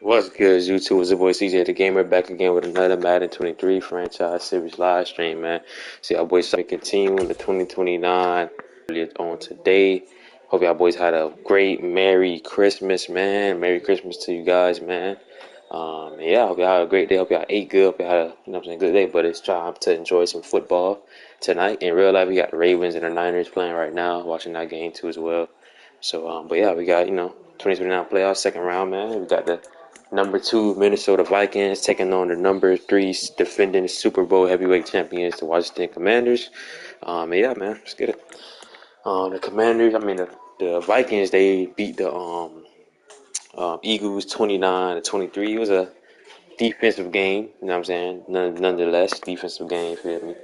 What's good, YouTube? It's your boy CJ the Gamer back again with another Madden 23 franchise series live stream, man. See, our boys continuing the 2029 on today. Hope y'all boys had a great Merry Christmas, man. Merry Christmas to you guys, man. Yeah, hope y'all had a great day. Hope y'all ate good. Hope y'all had a good day. But it's time to enjoy some football tonight. In real life, we got the Ravens and the Niners playing right now. Watching that game too as well. So, but yeah, we got 2029 playoffs, second round, man. We got the number 2 Minnesota Vikings taking on the number 3 defending Super Bowl heavyweight champions, the Washington Commanders. Yeah, man, let's get it. The Commanders, the Vikings, they beat the Eagles 29-23. It was a defensive game, you know what I'm saying? Nonetheless, defensive game, you feel me?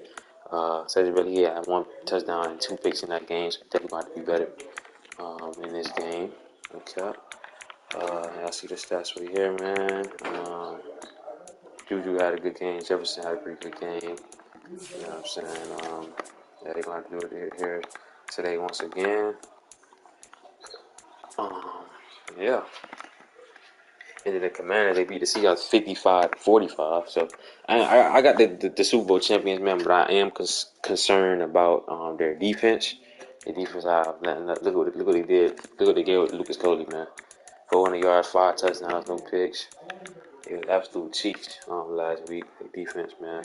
So really, he had 1 touchdown and 2 picks in that game, so definitely got to be better in this game. Okay. I see the stats right here, man. Juju had a good game. Jefferson had a pretty good game. You know what I'm saying? Yeah, they're going to do it here today once again. Yeah. And then the Commanders, they beat the Seahawks 55-45. So I got the Super Bowl champions, man, but I am concerned about their defense. The defense, look what they did. Look what they did with Lucas Coley, man. 400 yards, 5 touchdowns, no picks. It was absolute cheats last week. The defense, man.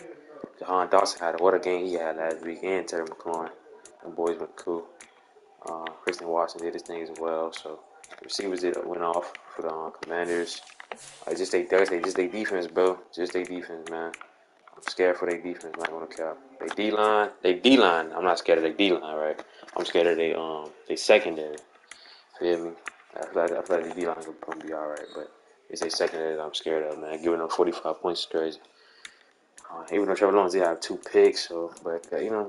Jahan Dawson what a game he had last week, and Terry McLaurin. Them boys went cool. Christian Watson did his thing as well. So the receivers went off for the Commanders. Just they defense, bro. Just they defense, man. I'm scared for their defense. I'm not gonna cap. They D line. I'm not scared of their D line, right? I'm scared of they secondary. Feel me? I feel like the D line gonna be all right, but it's a secondary that I'm scared of, man. Giving them 45 points is crazy. Even though Trevor Lawrence did have 2 picks, but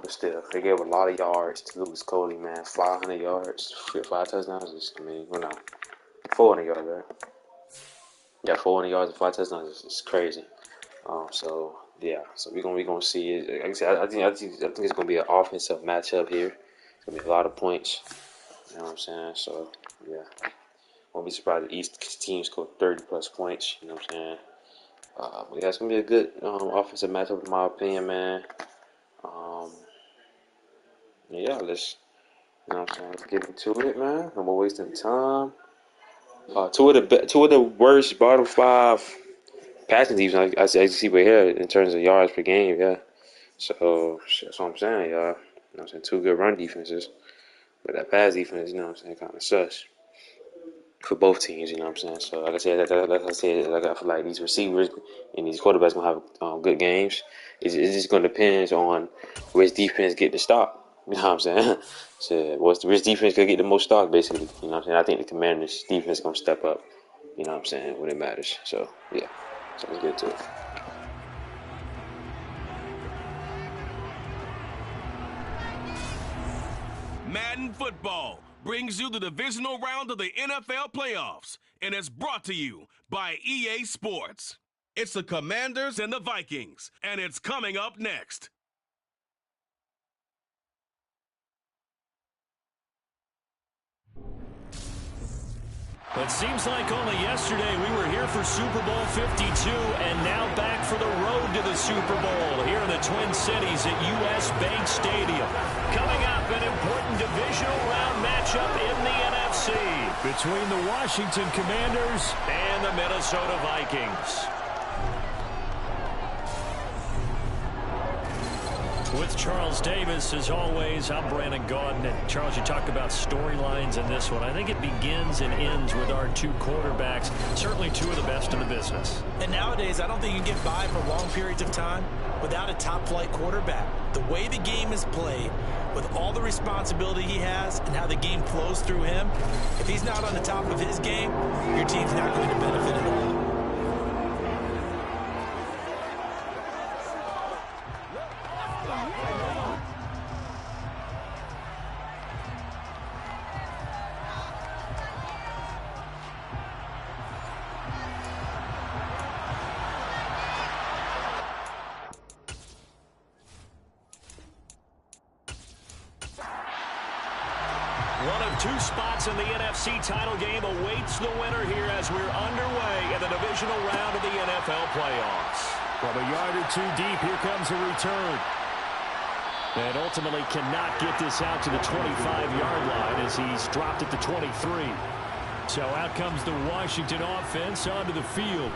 still, they gave a lot of yards to Lucas Coley, man. 500 yards, 5 touchdowns. We're not 400 yards, right? Yeah, 400 yards and 5 touchdowns is crazy. Yeah, so we gonna see it. Like I said, I think it's gonna be an offensive matchup here. It's gonna be a lot of points. You know what I'm saying? So yeah, won't be surprised if each team score 30+ points. You know what I'm saying? But yeah, it's gonna be a good offensive matchup in my opinion, man. Um, yeah, let's get into it, man. No more wasting time. Two of the worst bottom 5 passing teams I see right here in terms of yards per game. Yeah, so that's what I'm saying, y'all. You know what I'm saying? 2 good run defenses, but that pass defense, you know what I'm saying, kind of sus for both teams. You know what I'm saying? So like I said, I feel like these receivers and these quarterbacks gonna have good games. It's just gonna depend on which defense get the stop. You know what I'm saying? So which defense could get the most stock, basically. You know what I'm saying? I think the Commanders' defense gonna step up. You know what I'm saying, when it matters. So yeah, so let's get to it. Madden Football brings you the divisional round of the NFL playoffs, and it's brought to you by EA Sports. It's the Commanders and the Vikings, and it's coming up next. It seems like only yesterday we were here for Super Bowl 52 and now back for the road to the Super Bowl here in the Twin Cities at US Bank Stadium. Coming up, an important divisional round matchup in the NFC between the Washington Commanders and the Minnesota Vikings. With Charles Davis, as always, I'm Brandon Gaudin. And Charles, you talk about storylines in this one. I think it begins and ends with our 2 quarterbacks, certainly 2 of the best in the business. And nowadays, I don't think you can get by for long periods of time without a top-flight quarterback. The way the game is played, with all the responsibility he has and how the game flows through him, if he's not on the top of his game, your team's not going to benefit at all. One of 2 spots in the NFC title game awaits the winner here as we're underway in the divisional round of the NFL playoffs. From a yard or two deep, here comes a return. And ultimately cannot get this out to the 25-yard line as he's dropped at the 23. So out comes the Washington offense onto the field.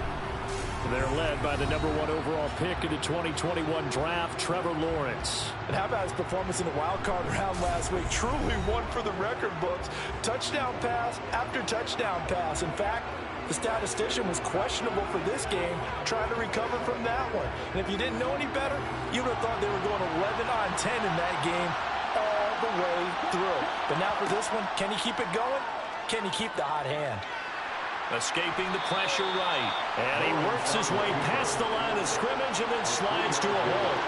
They're led by the number 1 overall pick in the 2021 draft, Trevor Lawrence. And how about his performance in the wild card round last week? Truly one for the record books. Touchdown pass after touchdown pass. In fact, the statistician was questionable for this game, trying to recover from that one. And if you didn't know any better, you would have thought they were going 11 on 10 in that game all the way through. But now for this one, can he keep it going? Can he keep the hot hand? Escaping the pressure right. And he works his way past the line of scrimmage and then slides to a hole.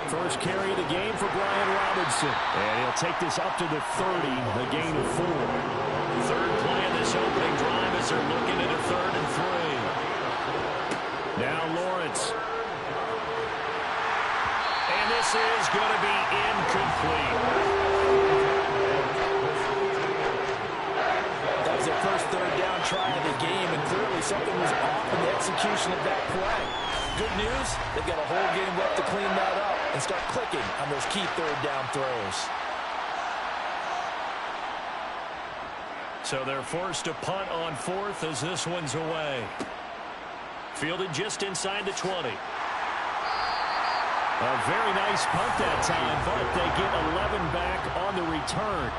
First carry of the game for Brian Robinson. And he'll take this up to the 30, a gain of 4. Third play of this opening drive as they're looking at a 3rd and 3. Now Lawrence. And this is going to be incomplete. Their first 3rd down try of the game, and clearly something was off in the execution of that play. Good news, they've got a whole game left to clean that up and start clicking on those key 3rd down throws. So they're forced to punt on 4th as this one's away. Fielded just inside the 20. A very nice punt that time, but they get 11 back on the return.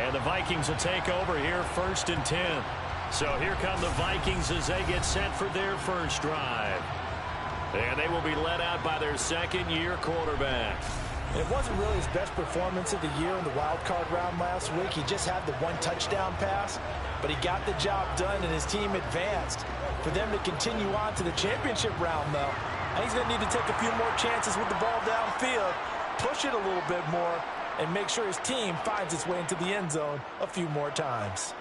And the Vikings will take over here 1st and 10. So here come the Vikings as they get set for their first drive. And they will be led out by their 2nd-year quarterback. It wasn't really his best performance of the year in the wild card round last week. He just had the 1 touchdown pass, but he got the job done and his team advanced. For them to continue on to the championship round, though, and he's going to need to take a few more chances with the ball downfield, push it a little bit more, and make sure his team finds its way into the end zone a few more times.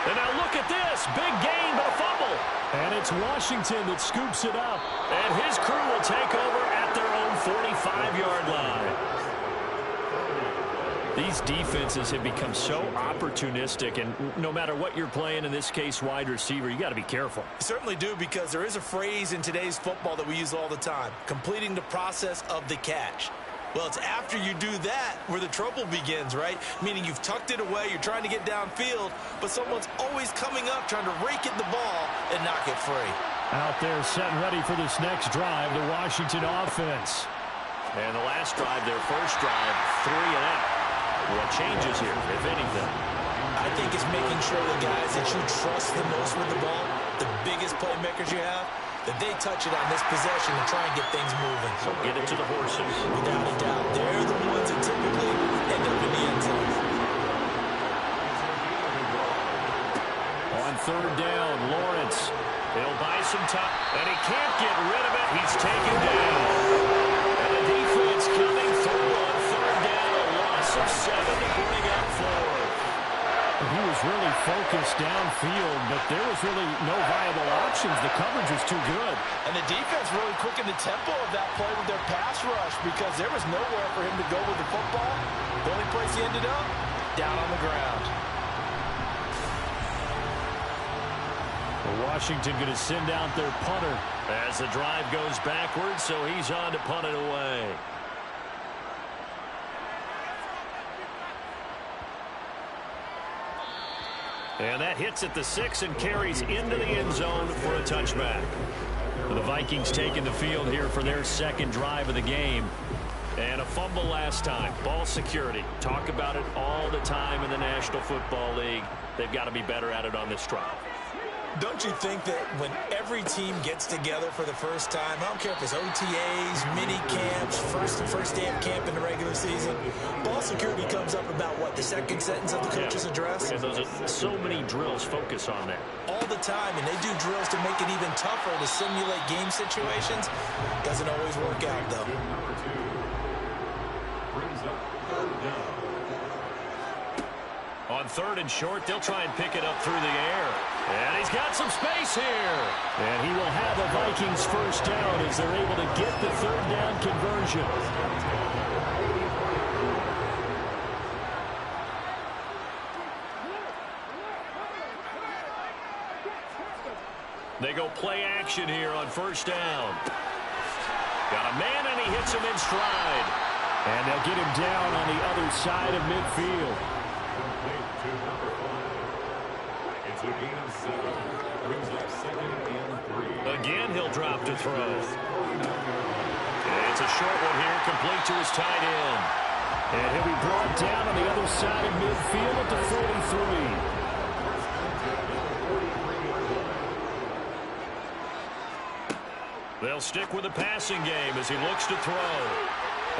And now look at this. Big gain, but a fumble. And it's Washington that scoops it up. And his crew will take over at their own 45-yard line. These defenses have become so opportunistic, and no matter what you're playing, in this case wide receiver, you got to be careful. You certainly do, because there is a phrase in today's football that we use all the time: completing the process of the catch. Well, it's after you do that where the trouble begins, right? Meaning you've tucked it away, you're trying to get downfield, but someone's always coming up trying to rake at the ball and knock it free. Out there set ready for this next drive, the Washington offense. And the last drive, their first drive, 3 and out. What changes here, if anything? I think it's making sure the guys that you trust the most with the ball, the biggest playmakers you have, that they touch it on this possession and try and get things moving. So get it to the horses. Without a doubt, they're the ones that typically end up in the end zone. On 3rd down, Lawrence. He'll buy some time, and he can't get rid of it. He's taken down. And the defense coming through on 3rd down, a loss of 7 to bring up 4. He was really focused downfield, but there was really no viable options. The coverage was too good. And the defense really quickened the tempo of that play with their pass rush, because there was nowhere for him to go with the football. The only place he ended up, down on the ground. Washington going to send out their punter as the drive goes backwards, so he's on to punt it away. And that hits at the 6 and carries into the end zone for a touchback. The Vikings taking the field here for their 2nd drive of the game. And a fumble last time. Ball security. Talk about it all the time in the National Football League. They've got to be better at it on this drive. Don't you think that when every team gets together for the first time, I don't care if it's OTAs, mini camps, first day of camp in the regular season, ball security comes up about, what, the 2nd sentence of the coach's address? And those are so many drills focus on that. All the time, and they do drills to make it even tougher to simulate game situations. Doesn't always work out, though. On 3rd and short, they'll try and pick it up through the air. And he's got some space here. And he will have a Vikings first down as they're able to get the 3rd down conversion. They go play action here on first down. Got a man, and he hits him in stride. And they'll get him down on the other side of midfield. It's a gain of 7. Brings up 2nd and 3. Again, he'll drop to throw. And it's a short one here, complete to his tight end. And he'll be brought down on the other side of midfield at the 43. They'll stick with the passing game as he looks to throw.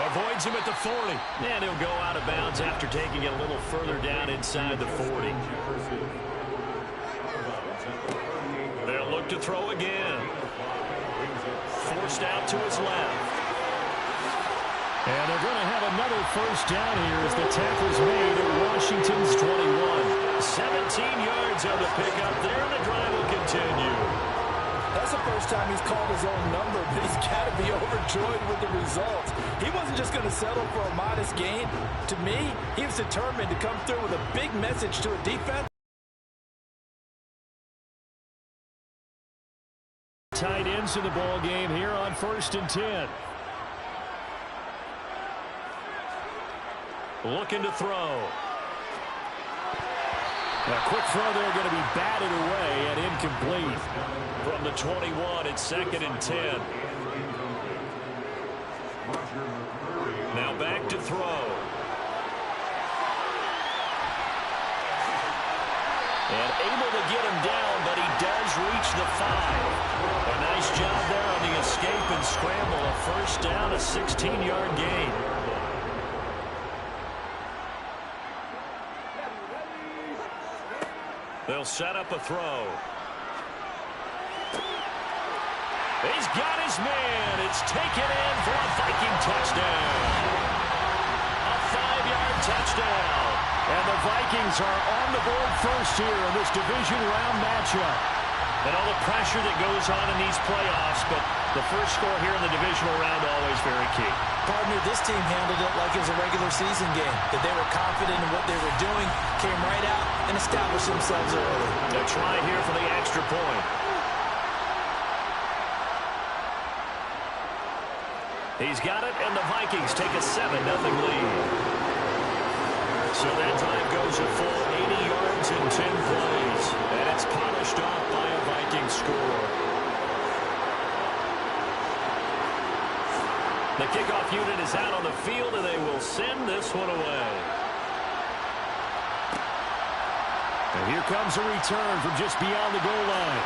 Avoids him at the 40. And he'll go out of bounds after taking it a little further down inside the 40. They'll look to throw again. Forced out to his left. And they're going to have another first down here as the tackle's made at Washington's 21. 17 yards on the pickup there, and the drive will continue. That's the first time he's called his own number, but he's got to be overjoyed with the results. He wasn't just going to settle for a modest gain. To me, he was determined to come through with a big message to a defense. Tight ends in the ball game here on 1st and 10. Looking to throw. A quick throw there, going to be batted away and incomplete. From the 21, it's 2nd and 10. Now back to throw. And able to get him down, but he does reach the 5. A nice job there on the escape and scramble. A first down, a 16-yard gain. They'll set up a throw. He's got his man. It's taken in for a Viking touchdown. A 5-yard touchdown. And the Vikings are on the board first here in this division round matchup. And all the pressure that goes on in these playoffs, but the first score here in the divisional round always very key. Partner, this team handled it like it was a regular season game, that they were confident in what they were doing, came right out and established themselves early. They'll try here for the extra point. He's got it, and the Vikings take a 7-0 lead. So that drive goes a full 80 yards in 10 plays. And it's polished off by a Viking score. The kickoff unit is out on the field, and they will send this one away. And here comes a return from just beyond the goal line.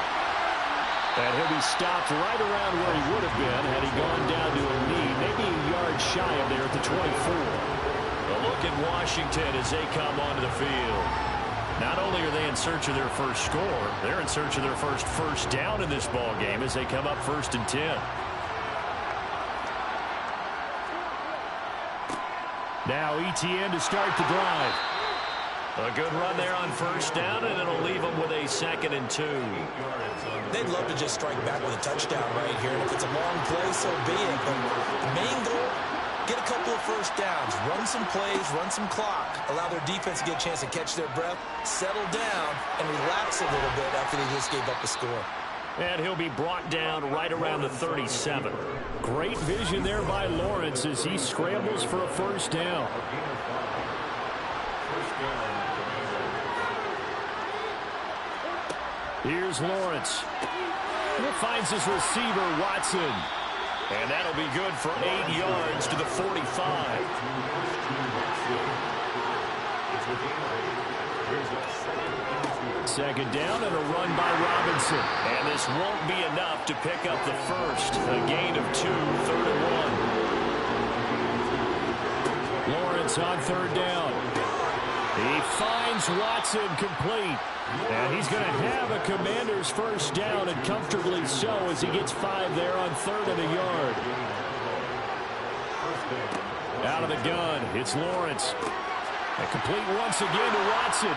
And he'll be stopped right around where he would have been had he gone down to a knee, maybe a yard shy of there at the 24. A look at Washington as they come onto the field. Not only are they in search of their first score, they're in search of their first down in this ball game as they come up 1st and 10. Now ETN to start the drive. A good run there on first down, and it'll leave them with a 2nd and 2. They'd love to just strike back with a touchdown right here, and if it's a long play, so be it. But the main goal, get a couple of first downs, run some plays, run some clock, allow their defense to get a chance to catch their breath, settle down, and relax a little bit after they just gave up the score. And he'll be brought down right around the 37. Great vision there by Lawrence as he scrambles for a first down. Here's Lawrence. He finds his receiver, Watson. And that'll be good for 8 yards to the 45. Second down and a run by Robinson. And this won't be enough to pick up the first. A gain of 2, 3rd and 1. Lawrence on 3rd down. He finds Watson complete. And he's going to have a Commander's first down, and comfortably so as he gets 5 there on 3rd and a yard. Out of the gun, it's Lawrence. And complete once again to Watson.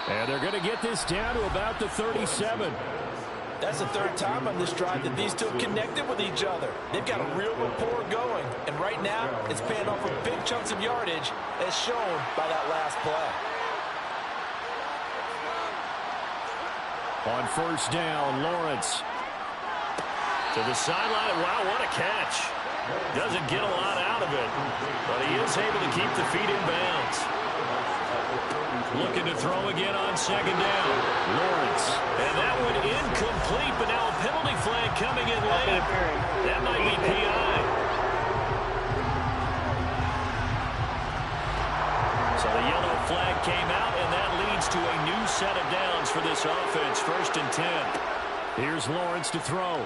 And they're going to get this down to about the 37. That's the 3rd time on this drive that these two have connected with each other. They've got a real rapport going. And right now, it's paying off with big chunks of yardage, as shown by that last play. On first down, Lawrence. To the sideline. Wow, what a catch. Doesn't get a lot out of it, but he is able to keep the feet in bounds. Looking to throw again on second down. Lawrence. And that one incomplete, but now a penalty flag coming in late. That might be PI. So the yellow flag came out, and that leads to a new set of downs for this offense. 1st and 10. Here's Lawrence to throw.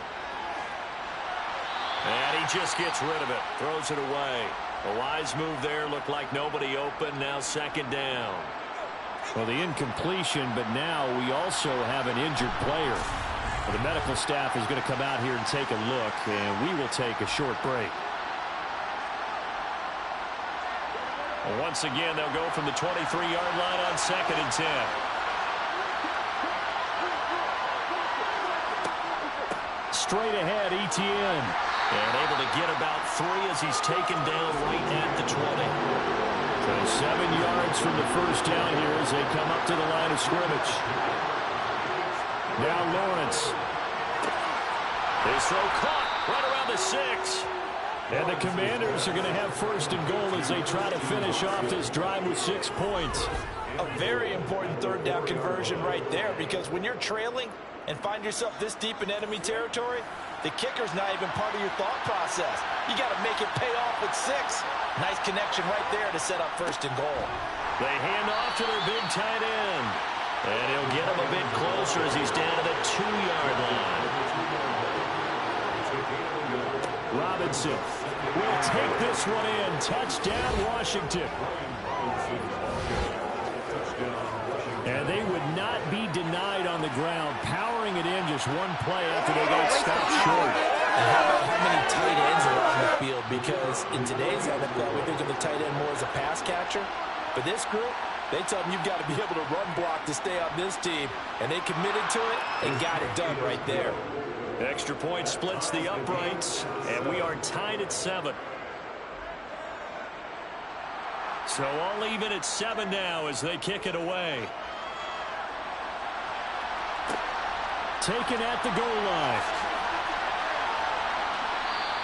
And he just gets rid of it. Throws it away. A wise move there. Looked like nobody open. Now 2nd down. Well, the incompletion, but now we also have an injured player. Well, the medical staff is going to come out here and take a look, and we will take a short break. Well, once again, they'll go from the 23-yard line on 2nd and 10. Straight ahead, Etienne. And able to get about 3 as he's taken down right at the 20. So 7 yards from the first down here as they come up to the line of scrimmage. Now Lawrence. His throw caught right around the 6. And the Commanders are going to have 1st and goal as they try to finish off this drive with 6 points. A very important 3rd down conversion right there, because when you're trailing and find yourself this deep in enemy territory, the kicker's not even part of your thought process. You got to make it pay off with 6. Nice connection right there to set up 1st and goal. They hand off to their big tight end. And he'll get him a bit closer as he's down to the 2-yard line. Robinson will take this one in. Touchdown, Washington. And they would not be denied on the ground, powering it in just one play after they got stopped short. And how about how many tight ends are on the field? Because in today's NFL, we think of the tight end more as a pass catcher. But this group, they tell them you've got to be able to run block to stay on this team. And they committed to it and got it done right there. Extra point splits the uprights, and we are tied at 7. So all even at 7 now as they kick it away. Taken at the goal line.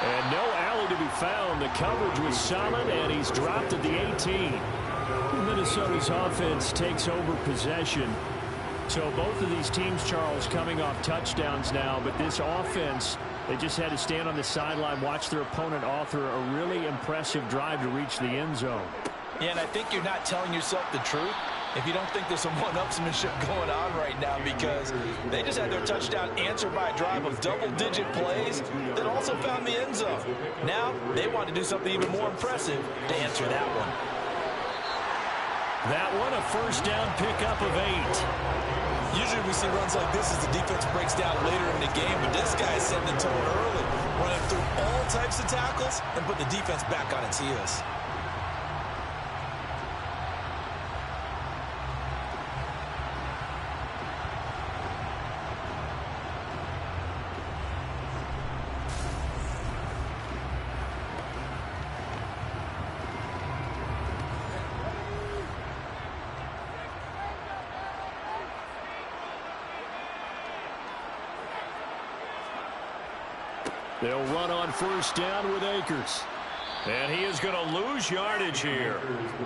And no alley to be found. The coverage was solid, and he's dropped at the 18. Minnesota's offense takes over possession. So both of these teams, Charles, coming off touchdowns now, but this offense, they just had to stand on the sideline, watch their opponent author a really impressive drive to reach the end zone. Yeah, and I think you're not telling yourself the truth if you don't think there's some one-upsmanship going on right now, because they just had their touchdown answered by a drive of double-digit plays that also found the end zone. Now they want to do something even more impressive to answer that one. That one, a 1st down pickup of 8. Usually we see runs like this as the defense breaks down later in the game, but this guy is setting the tone early, running through all types of tackles and put the defense back on its heels. They'll run on 1st down with Akers. And he is going to lose yardage here.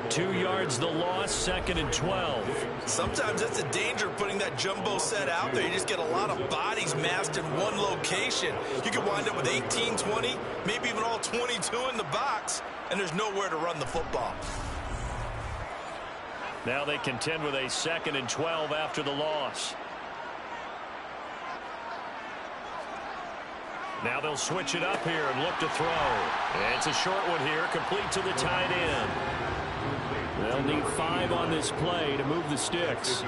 2 yards the loss, 2nd and 12. Sometimes that's the danger of putting that jumbo set out there. You just get a lot of bodies massed in one location. You could wind up with 18, 20, maybe even all 22 in the box, and there's nowhere to run the football. Now they contend with a 2nd and 12 after the loss. Now they'll switch it up here and look to throw. And it's a short one here, complete to the tight end. They'll need 5 on this play to move the sticks.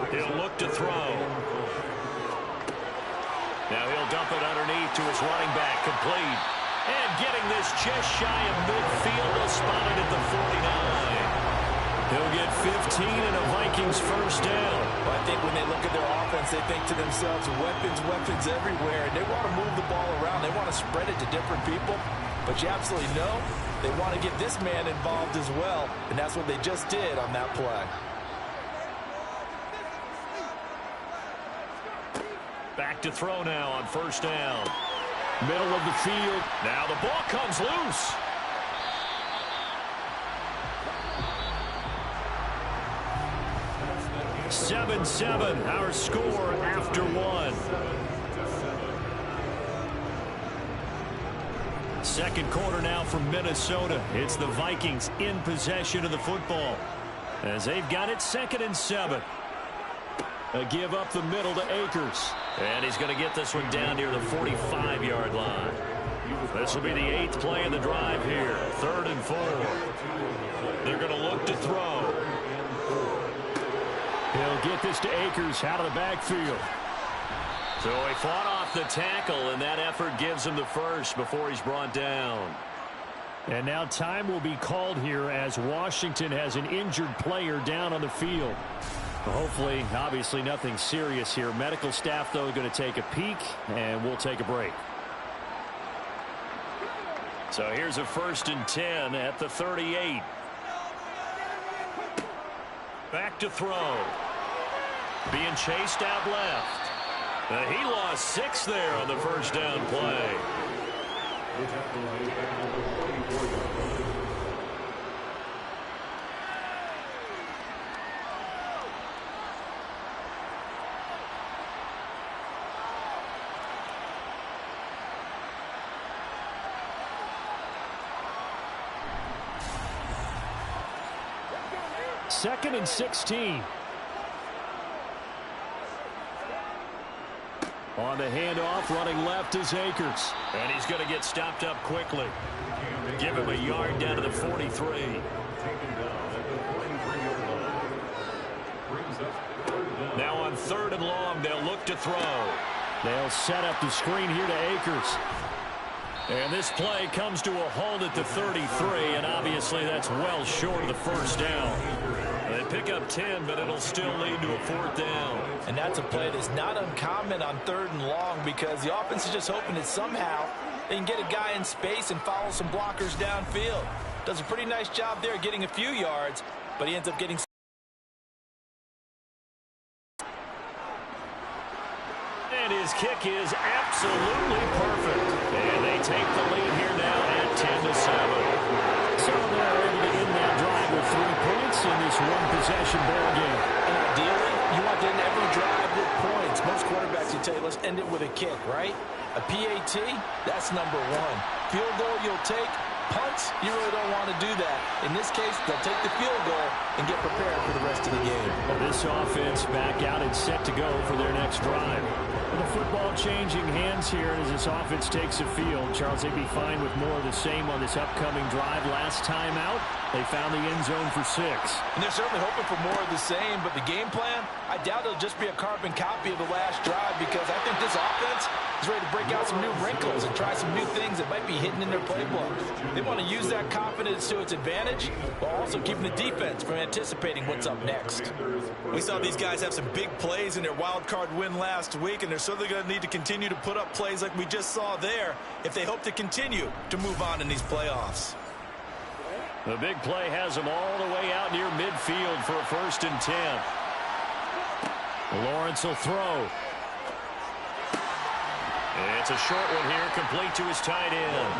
He'll look to throw. Now he'll dump it underneath to his running back, complete. And getting this just shy of midfield, they'll spot it at the 49. He'll get 15 and a Vikings 1st down. Well, I think when they look at their offense, they think to themselves, weapons everywhere. And they want to move the ball around. They want to spread it to different people. But you absolutely know they want to get this man involved as well. And that's what they just did on that play. Back to throw now on first down. Middle of the field. Now the ball comes loose. Seven, our score after one. Second quarter now from Minnesota. It's the Vikings in possession of the football as they've got it 2nd and 7. A give up the middle to Akers. And he's going to get this one down near the 45-yard line. This will be the 8th play of the drive here. 3rd and 4. They're going to look to throw. He'll get this to Akers out of the backfield. So he fought off the tackle, and that effort gives him the first before he's brought down. And now time will be called here as Washington has an injured player down on the field. Hopefully, obviously nothing serious here. Medical staff, though, going to take a peek, and we'll take a break. So here's a 1st and 10 at the 38. Back to throw. Being chased out left. He lost 6 there on the first down play. Second and 16. On the handoff, running left is Akers. And he's going to get stopped up quickly. Give him a yard down to the 43. Now on 3rd and long, they'll look to throw. They'll set up the screen here to Akers. And this play comes to a halt at the 33, and obviously that's well short of the first down. They pick up 10, but it'll still lead to a 4th down. And that's a play that's not uncommon on 3rd and long because the offense is just hoping that somehow they can get a guy in space and follow some blockers downfield. Does a pretty nice job there getting a few yards, but he ends up getting... And his kick is absolutely perfect. And they take the lead here now at 10-7. So they're able to end that drive with 3 points in this one-possession ball game. And ideally, you want to end every drive with points. Most quarterbacks will tell you, let's end it with a kick, right? A PAT, that's number 1. Field goal you'll take. Punts, you really don't want to do that. In this case, they'll take the field goal and get prepared for the rest of the game. This offense back out and set to go for their next drive. The football changing hands here as this offense takes the field. Charles, they'd be fine with more of the same on this upcoming drive. Last time out, they found the end zone for 6. And they're certainly hoping for more of the same, but the game plan, I doubt it'll just be a carbon copy of the last drive because I think this offense is ready to break out some new wrinkles and try some new things that might be hidden in their playbook. They want to use that confidence to its advantage while also keeping the defense from anticipating what's up next. We saw these guys have some big plays in their wild card win last week, and they're certainly going to need to continue to put up plays like we just saw there if they hope to continue to move on in these playoffs. The big play has them all the way out near midfield for a 1st and 10. Lawrence will throw. It's a short one here, complete to his tight end.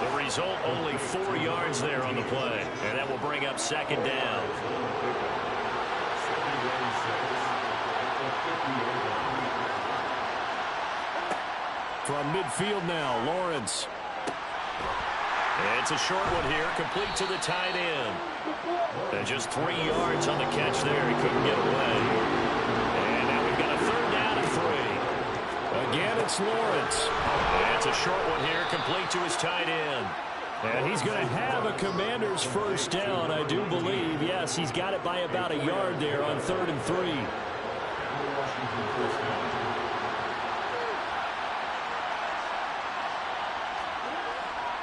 The result, only 4 yards there on the play, and that will bring up 2nd down. From midfield now, Lawrence. It's a short one here, complete to the tight end. And just 3 yards on the catch there. He couldn't get away. And now we've got a 3rd down and 3. Again, it's Lawrence. And it's a short one here, complete to his tight end. And he's going to have a Commander's 1st down, I do believe. Yes, he's got it by about a yard there on 3rd and 3.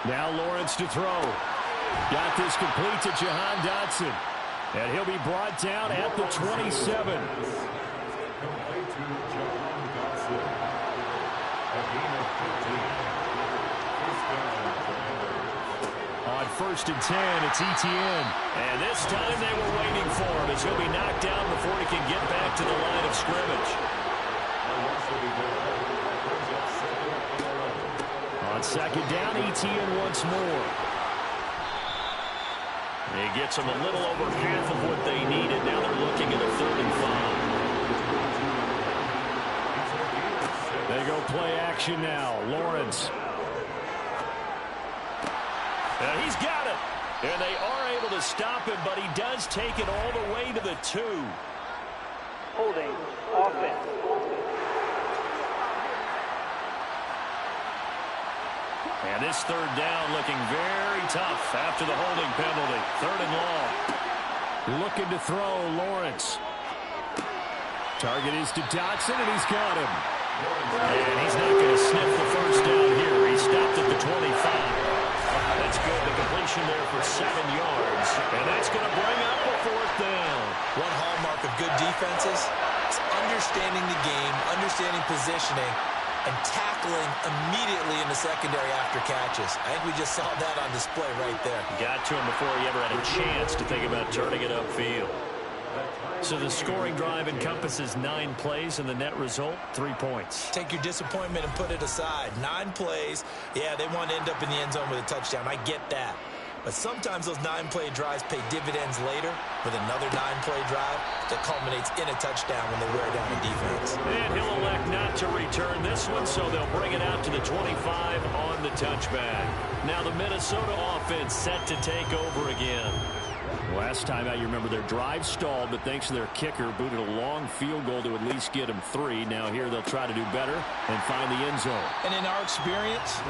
Now Lawrence to throw. Got this complete to Jahan Dotson. And he'll be brought down at the 27. On 1st and 10, it's Etienne. And this time they were waiting for him as he'll be knocked down before he can get back to the line of scrimmage. On second down, ETN once more. He gets them a little over half of what they needed. Now they're looking at a 3rd and 5. They go play action now. Lawrence. He's got it. And they are able to stop him, but he does take it all the way to the 2. Holding offense. And this 3rd down looking very tough after the holding penalty. 3rd and long. Looking to throw, Lawrence. Target is to Dotson, and he's got him. And he's not going to sniff the first down here. He stopped at the 25. That's good. The completion there for 7 yards. And that's going to bring up a 4th down. One hallmark of good defenses is understanding the game, understanding positioning, and tackling immediately in the secondary after catches. I think we just saw that on display right there. Got to him before he ever had a chance to think about turning it upfield. So the scoring drive encompasses 9 plays, and the net result, 3 points. Take your disappointment and put it aside. 9 plays. Yeah, they want to end up in the end zone with a touchdown. I get that. But sometimes those 9-play drives pay dividends later with another 9-play drive that culminates in a touchdown when they wear down the defense. And he'll elect not to return this one, so they'll bring it out to the 25 on the touchback. Now the Minnesota offense set to take over again. Last time out, you remember their drive stalled, but thanks to their kicker, booted a long field goal to at least get them 3. Now here they'll try to do better and find the end zone. And in our experience,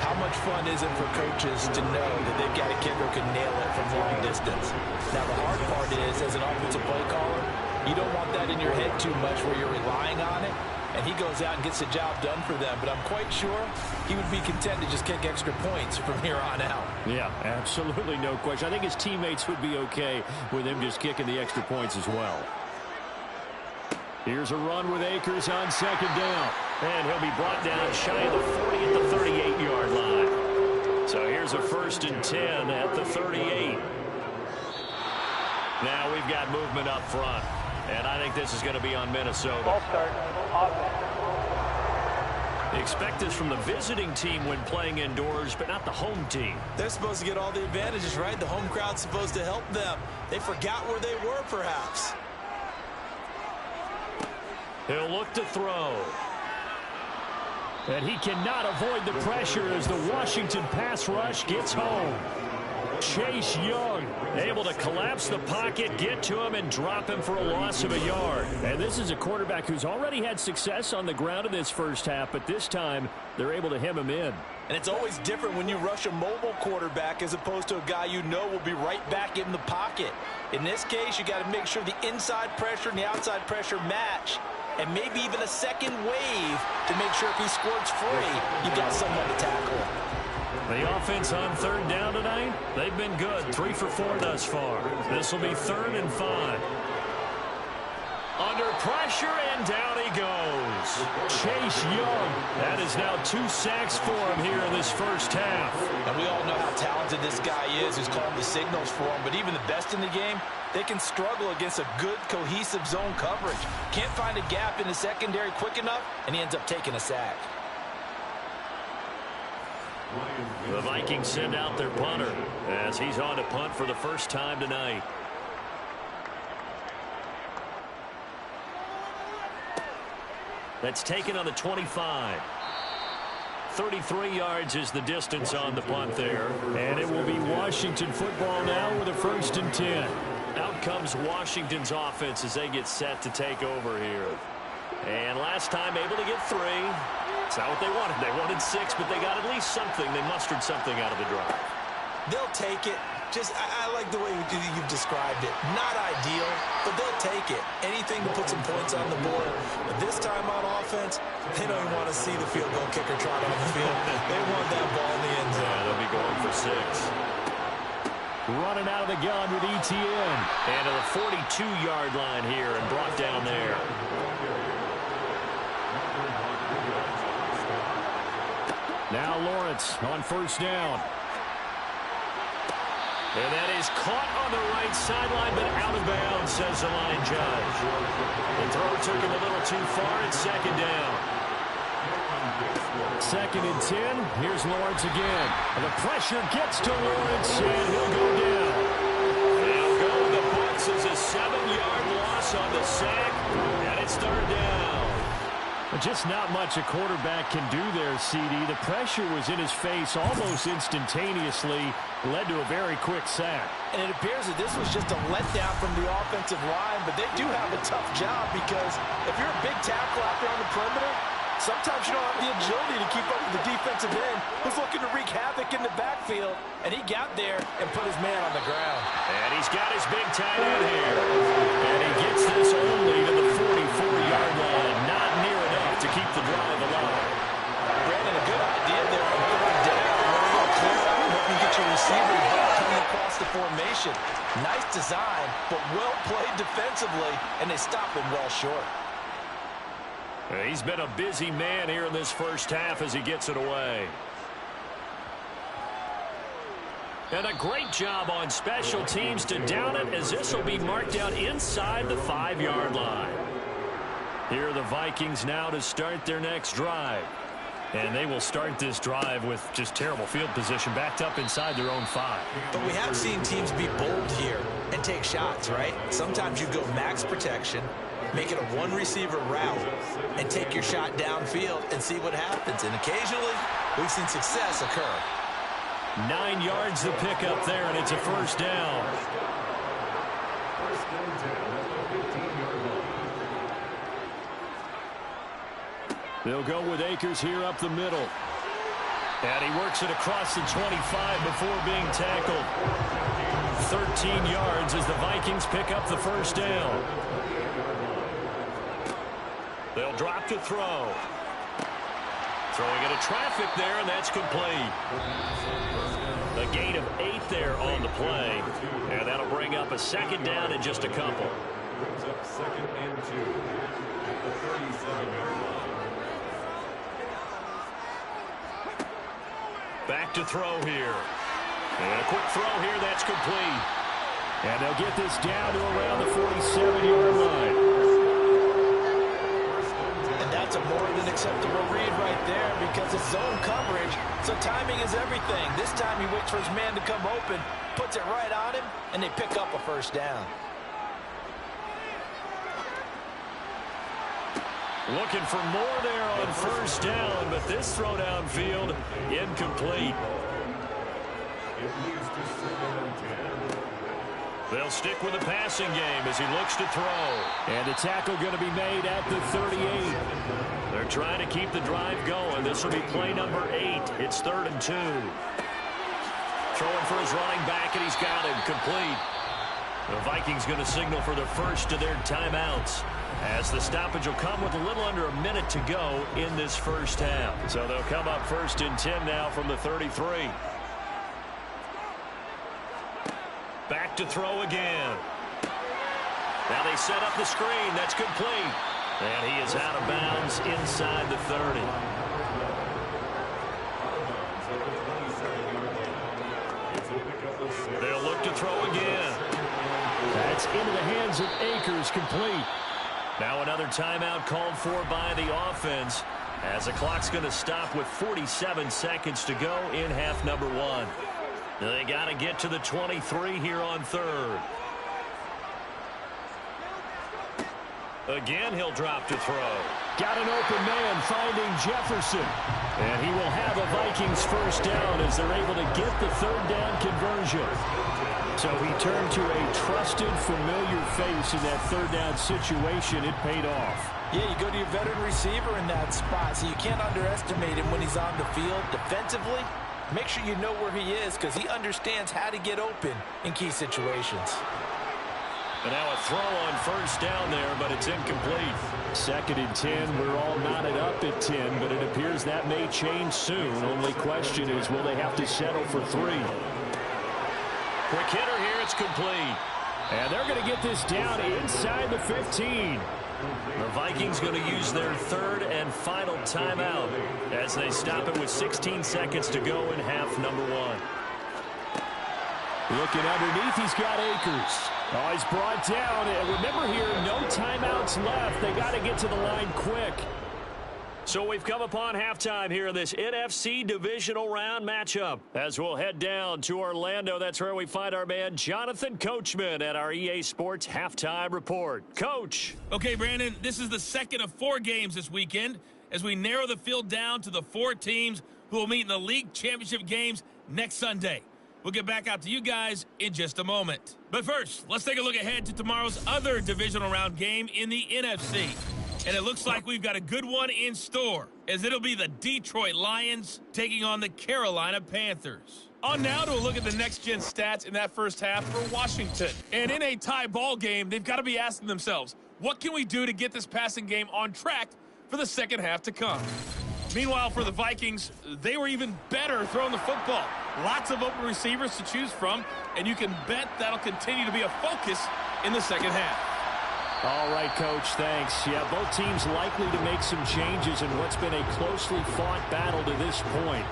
how much fun is it for coaches to know that they've got a kicker who can nail it from long distance? Now the hard part is, as an offensive play caller, you don't want that in your head too much where you're relying on it. And he goes out and gets the job done for them. But I'm quite sure he would be content to just kick extra points from here on out. Yeah, absolutely no question. I think his teammates would be okay with him just kicking the extra points as well. Here's a run with Akers on second down. And he'll be brought down shy of the 40 at the 38-yard line. So here's a 1st and 10 at the 38. Now we've got movement up front. And I think this is going to be on Minnesota. Ball start. Offense. Expect this from the visiting team when playing indoors, but not the home team. They're supposed to get all the advantages, right? The home crowd's supposed to help them. They forgot where they were, perhaps. He'll look to throw. And he cannot avoid the pressure as the Washington pass rush gets home. Chase Young able to collapse the pocket, get to him, and drop him for a loss of a yard. And this is a quarterback who's already had success on the ground in this first half, but this time they're able to hem him in. And it's always different when you rush a mobile quarterback as opposed to a guy you know will be right back in the pocket. In this case, you got to make sure the inside pressure and the outside pressure match, and maybe even a second wave to make sure if he squirts free, you've got someone to tackle him. The offense on 3rd down tonight, they've been good. 3 for 4 thus far. This will be 3rd and 5. Under pressure, and down he goes. Chase Young. That is now 2 sacks for him here in this first half. And we all know how talented this guy is who's calling the signals for him. But even the best in the game, they can struggle against a good, cohesive zone coverage. Can't find a gap in the secondary quick enough, and he ends up taking a sack. The Vikings send out their punter as he's on to punt for the first time tonight. That's taken on the 25. 33 yards is the distance on the punt there. And it will be Washington football now with a 1st and 10. Out comes Washington's offense as they get set to take over here. And last time able to get 3. It's not what they wanted. They wanted 6, but they got at least something. They mustered something out of the drive. They'll take it. I like the way you've described it. Not ideal, but they'll take it. Anything to put some points on the board. But this time on offense, they don't even want to see the field goal kicker trot on the field. They want that ball in the end zone. Yeah, they'll be going for 6. Running out of the gun with ETN. And to the 42-yard line here and brought down there. Now Lawrence on 1st down. And that is caught on the right sideline, but out of bounds, says the line judge. The throw took him a little too far. It's second down. 2nd and 10. Here's Lawrence again. And the pressure gets to Lawrence, and he'll go down. They'll go in the books as a 7-yard loss on the sack, and it's 3rd down. Just not much a quarterback can do there, CD. The pressure was in his face almost instantaneously, led to a very quick sack. And it appears that this was just a letdown from the offensive line, but they do have a tough job because if you're a big tackle out there on the perimeter, sometimes you don't have the agility to keep up with the defensive end who's looking to wreak havoc in the backfield, and he got there and put his man on the ground. And he's got his big tight end here. And he gets this only to the 44-yard line. Not near enough to keep the drive alive. Brandon, a good idea there on 3rd down. When you clear out and let me get your receiver coming across the formation. Nice design, but well played defensively, and they stop him well short. He's been a busy man here in this first half as he gets it away. And a great job on special teams to down it, as this will be marked out inside the 5-yard line. Here are the Vikings now to start their next drive. And they will start this drive with just terrible field position, backed up inside their own 5. But we have seen teams be bold here and take shots, right? Sometimes you go max protection, make it a one-receiver route, and take your shot downfield and see what happens. And occasionally, we've seen success occur. 9 yards to pick up there, and it's a 1st down. They'll go with Akers here up the middle. And he works it across the 25 before being tackled. 13 yards as the Vikings pick up the 1st down. They'll drop to throw. Throwing into traffic there, and that's complete. A gain of 8 there on the play. And that'll bring up a 2nd down in just a couple. Brings up 2nd and 2 at the 37-yard line. Back to throw here. And a quick throw here, that's complete. And they'll get this down to around the 47-yard line. And that's a more than acceptable read right there because it's zone coverage, so timing is everything. This time he waits for his man to come open, puts it right on him, and they pick up a 1st down. Looking for more there on 1st down, but this throw downfield incomplete. It leads to 2nd and 10. They'll stick with the passing game as he looks to throw. And the tackle going to be made at the 38. They're trying to keep the drive going. This will be play number 8. It's 3rd and 2. Throwing for his running back, and he's got him complete. The Vikings going to signal for the first of their timeouts, as the stoppage will come with a little under a minute to go in this first half. So they'll come up 1st and 10 now from the 33. Back to throw again. Now they set up the screen. That's complete. And he is out of bounds inside the 30. They'll look to throw again. That's into the hands of Akers, complete. Now another timeout called for by the offense, as the clock's going to stop with 47 seconds to go in half number 1. They got to get to the 23 here on 3rd. Again, he'll drop to throw. Got an open man finding Jefferson. And he will have a Vikings 1st down as they're able to get the 3rd down conversion. So he turned to a trusted, familiar face in that 3rd down situation. It paid off. Yeah, you go to your veteran receiver in that spot, so you can't underestimate him when he's on the field defensively. Make sure you know where he is because he understands how to get open in key situations. And now a throw on 1st down there, but it's incomplete. 2nd and 10. We're all knotted up at 10, but it appears that may change soon. Only question is, will they have to settle for 3? Quick hitter here. It's complete. And they're going to get this down inside the 15. The Vikings going to use their 3rd and final timeout as they stop it with 16 seconds to go in half number 1. Looking underneath, he's got Akers. Oh, he's brought down. And remember here, no timeouts left. They got to get to the line quick. So we've come upon halftime here in this NFC Divisional Round matchup. As we'll head down to Orlando, that's where we find our man Jonathan Coachman at our EA Sports Halftime Report. Coach. Okay, Brandon, this is the second of 4 games this weekend as we narrow the field down to the 4 teams who will meet in the league championship games next Sunday. We'll get back out to you guys in just a moment. But first, let's take a look ahead to tomorrow's other divisional round game in the NFC. And it looks like we've got a good one in store, as it'll be the Detroit Lions taking on the Carolina Panthers. On now to a look at the next-gen stats in that first half for Washington. And in a tie ball game, they've got to be asking themselves, what can we do to get this passing game on track for the second half to come? Meanwhile, for the Vikings, they were even better throwing the football. Lots of open receivers to choose from, and you can bet that'll continue to be a focus in the second half. All right, Coach, thanks. Yeah, both teams likely to make some changes in what's been a closely fought battle to this point.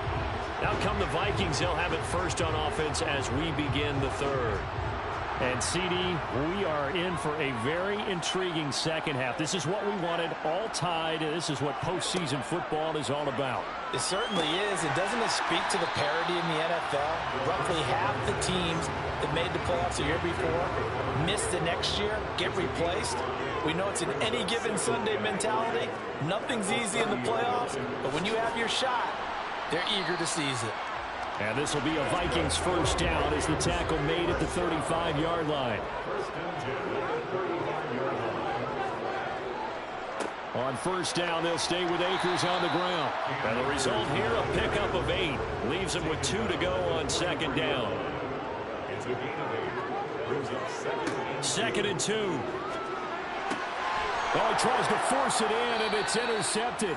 Now come the Vikings. They'll have it first on offense as we begin the third. And, CD, we are in for a very intriguing second half. This is what we wanted, all tied. This is what postseason football is all about. It certainly is. And doesn't it speak to the parity in the NFL? Roughly half the teams that made the playoffs the year before miss the next year, get replaced. We know it's an any given Sunday mentality. Nothing's easy in the playoffs, but when you have your shot, they're eager to seize it. And this will be a Vikings first down as the tackle made at the 35-yard line. On first down, they'll stay with Akers on the ground. And the result here, a pickup of 8. Leaves them with 2 to go on second down. Second and 2. Oh, he tries to force it in, and it's intercepted.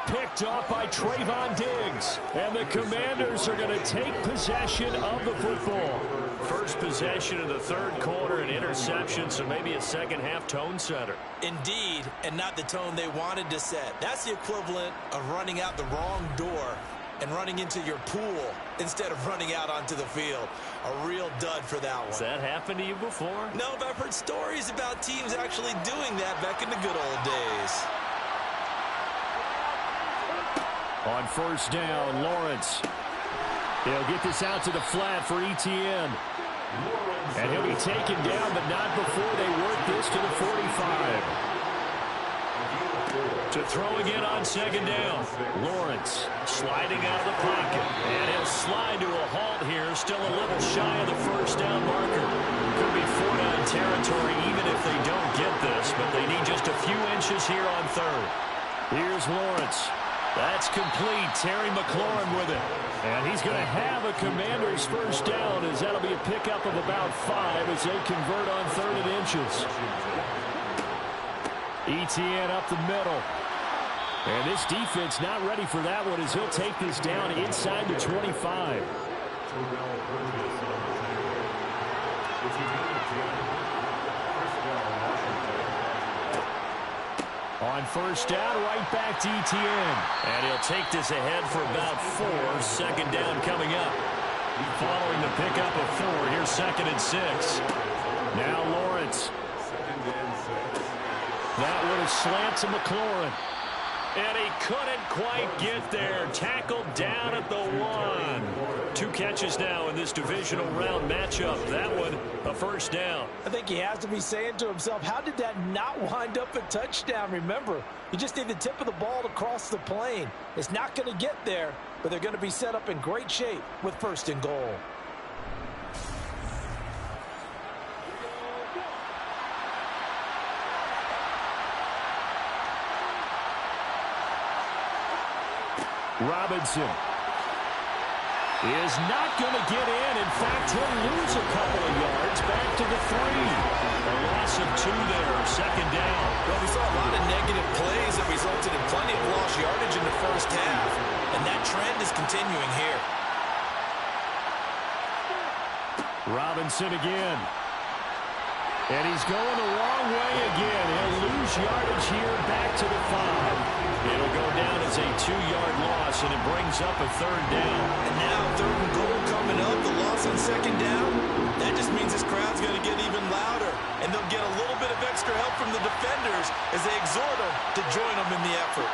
Picked off by Trayvon Diggs. And the Commanders are going to take possession of the football. First possession of the third quarter, an interception, so maybe a second-half tone setter. Indeed, and not the tone they wanted to set. That's the equivalent of running out the wrong door and running into your pool instead of running out onto the field. A real dud for that one. Has that happened to you before? No, but I've heard stories about teams actually doing that back in the good old days. On first down, Lawrence. He'll get this out to the flat for Etienne. And he'll be taken down, but not before they work this to the 45. To throw again on second down. Lawrence sliding out of the pocket. And he'll slide to a halt here, still a little shy of the first down marker. Could be 4-down territory even if they don't get this, but they need just a few inches here on third. Here's Lawrence. That's complete. Terry McLaurin with it. And he's going to have a Commander's first down as that'll be a pickup of about 5 as they convert on third and inches. Etienne up the middle. And this defense not ready for that one as he'll take this down inside the 25. On first down, right back to Etienne. And he'll take this ahead for about 4. Second down coming up. Following the pickup of 4, here's second and 6. Now Lawrence. That would have slant to McLaurin. And he couldn't quite get there. Tackled down at the 1. 2 catches now in this divisional round matchup. That one, a first down. I think he has to be saying to himself, how did that not wind up a touchdown? Remember, you just need the tip of the ball to cross the plane. It's not going to get there, but they're going to be set up in great shape with first and goal. Robinson is not going to get in. In fact, he'll lose a couple of yards back to the 3. A loss of 2 there, second down. Well, we saw a lot of negative plays that resulted in plenty of lost yardage in the first half, and that trend is continuing here. Robinson again. And he's going the wrong way again. He'll lose yardage here back to the 5. It'll go down as a 2-yard loss, and it brings up a third down. And now third and goal coming up. The loss on second down That just means this crowd's going to get even louder, and they'll get a little bit of extra help from the defenders as they exhort them to join them in the effort.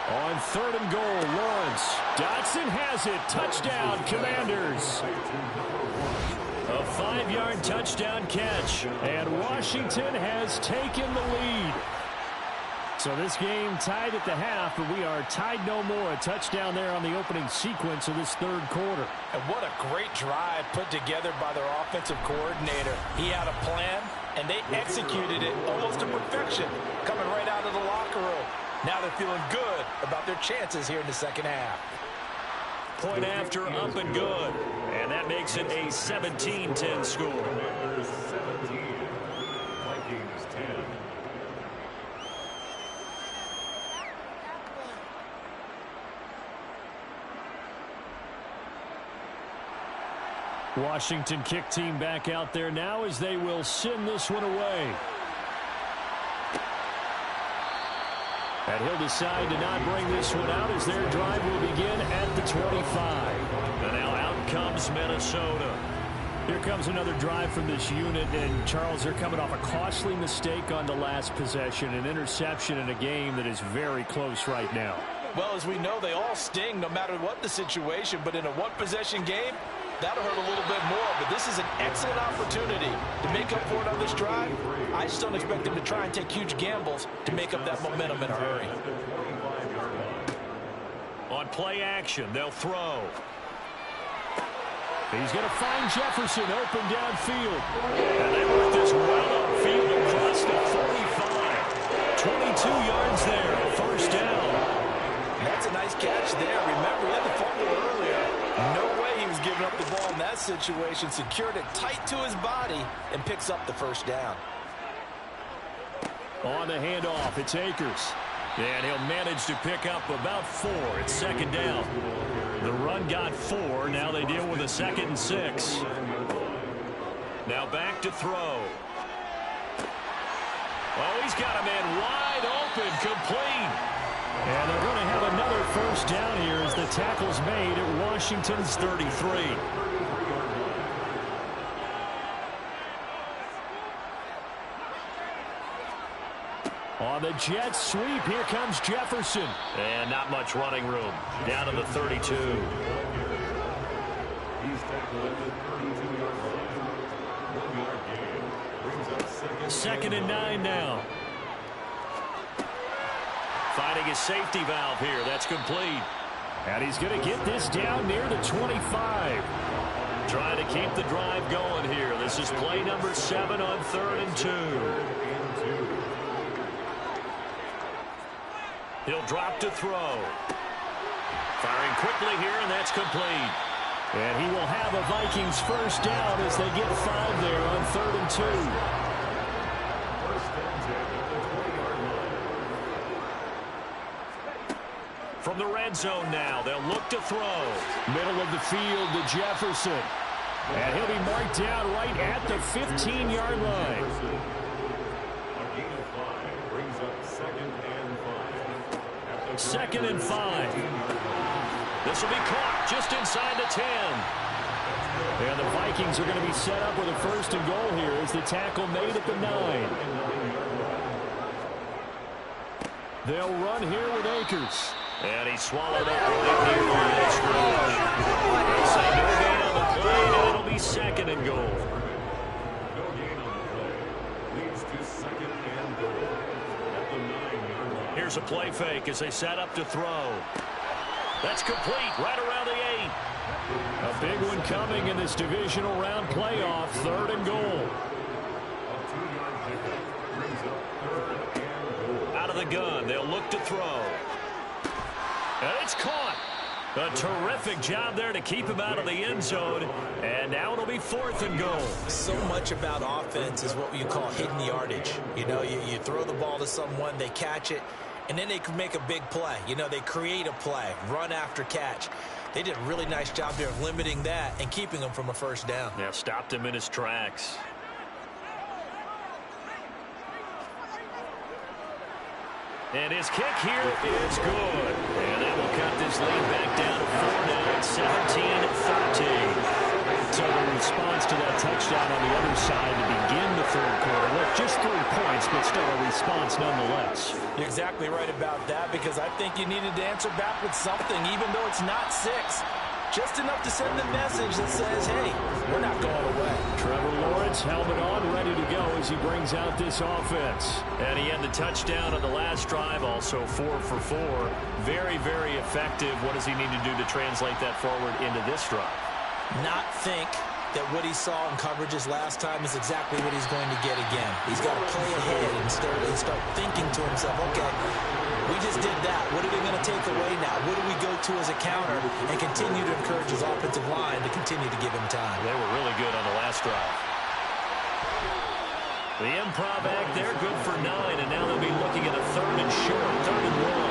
On 3rd and goal, Lawrence. Dotson has it. Touchdown, Commanders. A 5-yard touchdown catch, and Washington has taken the lead. So this game tied at the half, but we are tied no more. A touchdown there on the opening sequence of this 3rd quarter. And what a great drive put together by their offensive coordinator. He had a plan, and they executed it almost to perfection, coming right out of the locker room. Now they're feeling good about their chances here in the 2nd half. Point after, up and good. And that makes it a 17-10 score. Commanders 17, Vikings 10. Washington kick team back out there now as they will send this one away. And he'll decide to not bring this one out as their drive will begin at the 25. And now out comes Minnesota. Here comes another drive from this unit, and Charles, they're coming off a costly mistake on the last possession, an interception in a game that is very close right now. Well, as we know, they all sting no matter what the situation, but in a one-possession game, that'll hurt a little bit more, but this is an excellent opportunity to make up for it on this drive. I just don't expect them to try and take huge gambles to make up that momentum in a hurry. On play action, they'll throw. He's going to find Jefferson open downfield. And they work this well upfield across the 45. 22 yards there, 1st down. That's a nice catch there. Remember, he had the fumble earlier. No way he was giving up the ball in that situation. Secured it tight to his body and picks up the 1st down. On the handoff, it's Akers. And he'll manage to pick up about 4. It's 2nd down. The run got 4. Now they deal with a 2nd and 6. Now back to throw. Oh, he's got a man wide open, complete. And they're going to have another 1st down here as the tackle's made at Washington's 33. On the Jets sweep, here comes Jefferson. And not much running room. Down to the 32. He's tackled at the 32-yard line. 1-yard gain. Brings up 2nd and 9 now. Finding his safety valve here. That's complete. And he's going to get this down near the 25. Trying to keep the drive going here. This is play number 7 on 3rd and 2. He'll drop to throw. Firing quickly here, and that's complete. And he will have a Vikings 1st down as they get 5 there on 3rd and 2. From the red zone now, they'll look to throw. Middle of the field to Jefferson. And he'll be marked down right at the 15-yard line. A gain of 5 brings up 2nd and 5. 2nd and 5. This will be caught just inside the 10. And the Vikings are going to be set up with a 1st and goal here as the tackle made at the 9. They'll run here with Akers. And he swallowed up right near the line scrimmage. They'll say no gain on the play, and it'll be 2nd and goal. No gain on the play. Leads to 2nd and goal at the 9-yard line. Here's a play fake as they set up to throw. That's complete right around the 8. A big one coming in this divisional round playoff. 3rd and goal. A 2-yard pickup brings up 3rd and goal. Out of the gun, they'll look to throw. And it's caught. A terrific job there to keep him out of the end zone. And now it'll be 4th and goal. So much about offense is what you call hidden yardage. You know, you throw the ball to someone, they catch it, and then they can make a big play. You know, they create a play, run after catch. They did a really nice job there of limiting that and keeping him from a 1st down. Yeah, stopped him in his tracks. And his kick here is good. And that will cut this lead back down to 4 now. It's 17-13. So the response to that touchdown on the other side to begin the third quarter. Look, just 3 points, but still a response nonetheless. You're exactly right about that, because I think you needed to answer back with something, even though it's not 6. Just enough to send the message that says, hey, we're not going away. Trevor Lawrence, helmet on, ready to go as he brings out this offense. And he had the touchdown on the last drive, also 4 for 4. Very, very effective. What does he need to do to translate that forward into this drive? Not think that what he saw in coverages last time is exactly what he's going to get again. He's got to play ahead and start thinking to himself, okay, we just did that. What are they going to take away now? What do we go to as a counter? And continue to encourage his offensive line to continue to give him time. They were really good on the last drive. The improv act there, good for 9, and now they'll be looking at a 3rd and short, 3rd and 1.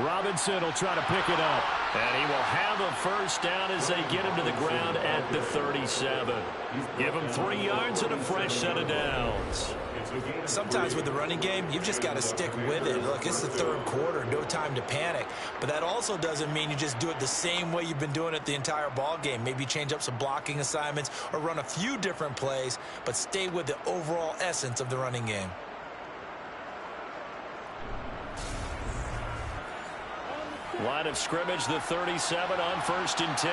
Robinson will try to pick it up. And he will have a first down as they get him to the ground at the 37. Give him 3 yards and a fresh set of downs. Sometimes with the running game, you've just got to stick with it. Look, it's the third quarter, no time to panic. But that also doesn't mean you just do it the same way you've been doing it the entire ball game. Maybe change up some blocking assignments or run a few different plays, but stay with the overall essence of the running game. Line of scrimmage, the 37 on 1st and 10.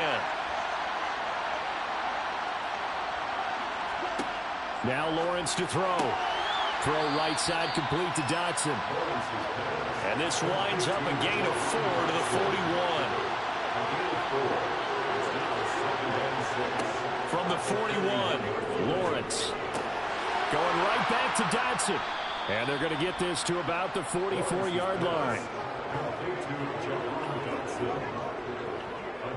Now Lawrence to throw. Throw right side complete to Dotson. And this winds up a gain of 4 to the 41. From the 41, Lawrence. Going right back to Dotson. And they're going to get this to about the 44-yard line.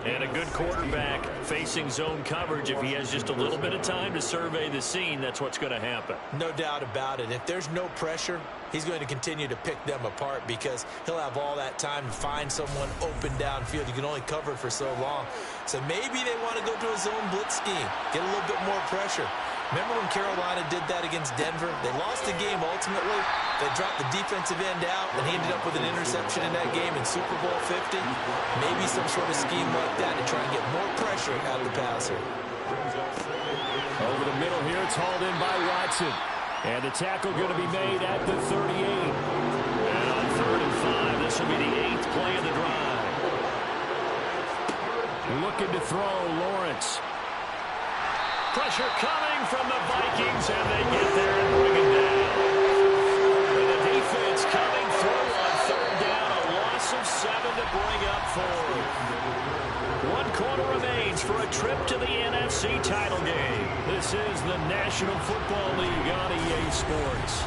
And a good quarterback facing zone coverage. If he has just a little bit of time to survey the scene, that's what's going to happen. No doubt about it. If there's no pressure, he's going to continue to pick them apart because he'll have all that time to find someone open downfield. You can only cover it for so long. So maybe they want to go to a zone blitz scheme, get a little bit more pressure. Remember when Carolina did that against Denver? They lost the game ultimately. They dropped the defensive end out, and he ended up with an interception in that game in Super Bowl 50. Maybe some sort of scheme like that to try and get more pressure out of the passer. Over the middle here, it's hauled in by Watson. And the tackle going to be made at the 38. And on 3rd and 5, this will be the 8th play of the drive. Looking to throw, Lawrence. Pressure coming from the Vikings, and they get there and bring it down. And the defense coming through on 3rd down, a loss of 7 to bring up 4. 1 quarter remains for a trip to the NFC title game. This is the National Football League on EA Sports.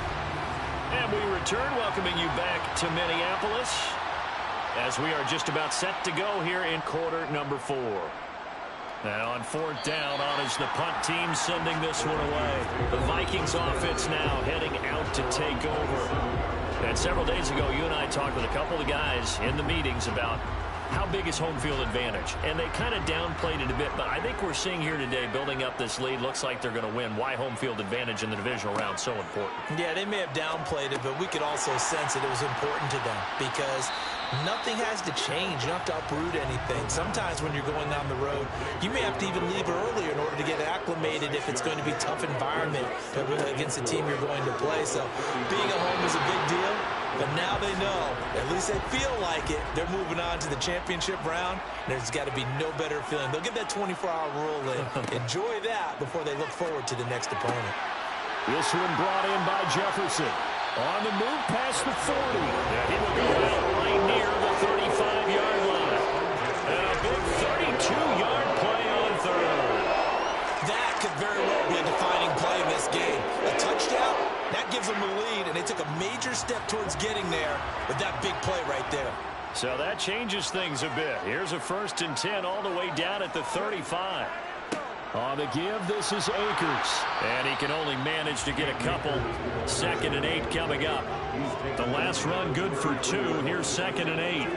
And we return, welcoming you back to Minneapolis as we are just about set to go here in quarter number 4. Now on 4th down, on is the punt team sending this one away. The Vikings offense now heading out to take over. And several days ago, you and I talked with a couple of guys in the meetings about how big is home field advantage. And they kind of downplayed it a bit, but I think we're seeing here today, building up this lead, looks like they're going to win. Why home field advantage in the divisional round so important? Yeah, they may have downplayed it, but we could also sense that it was important to them because nothing has to change. You don't have to uproot anything. Sometimes when you're going on the road, you may have to even leave earlier in order to get acclimated if it's going to be a tough environment against the team you're going to play. So being at home is a big deal. But now they know, at least they feel like it, they're moving on to the championship round. There's got to be no better feeling. They'll get that 24-hour rule in. Enjoy that before they look forward to the next opponent. This one brought in by Jefferson. On the move past the 40. And he will go out right near the 35-yard line. And a big 32-yard play on 3rd. That could very well be a defining play in this game. A touchdown, that gives them the lead, and they took a major step towards getting there with that big play right there. So that changes things a bit. Here's a 1st and 10 all the way down at the 35. On the give, this is Akers. And he can only manage to get a couple. 2nd and 8 coming up. The last run good for 2. Here's 2nd and 8.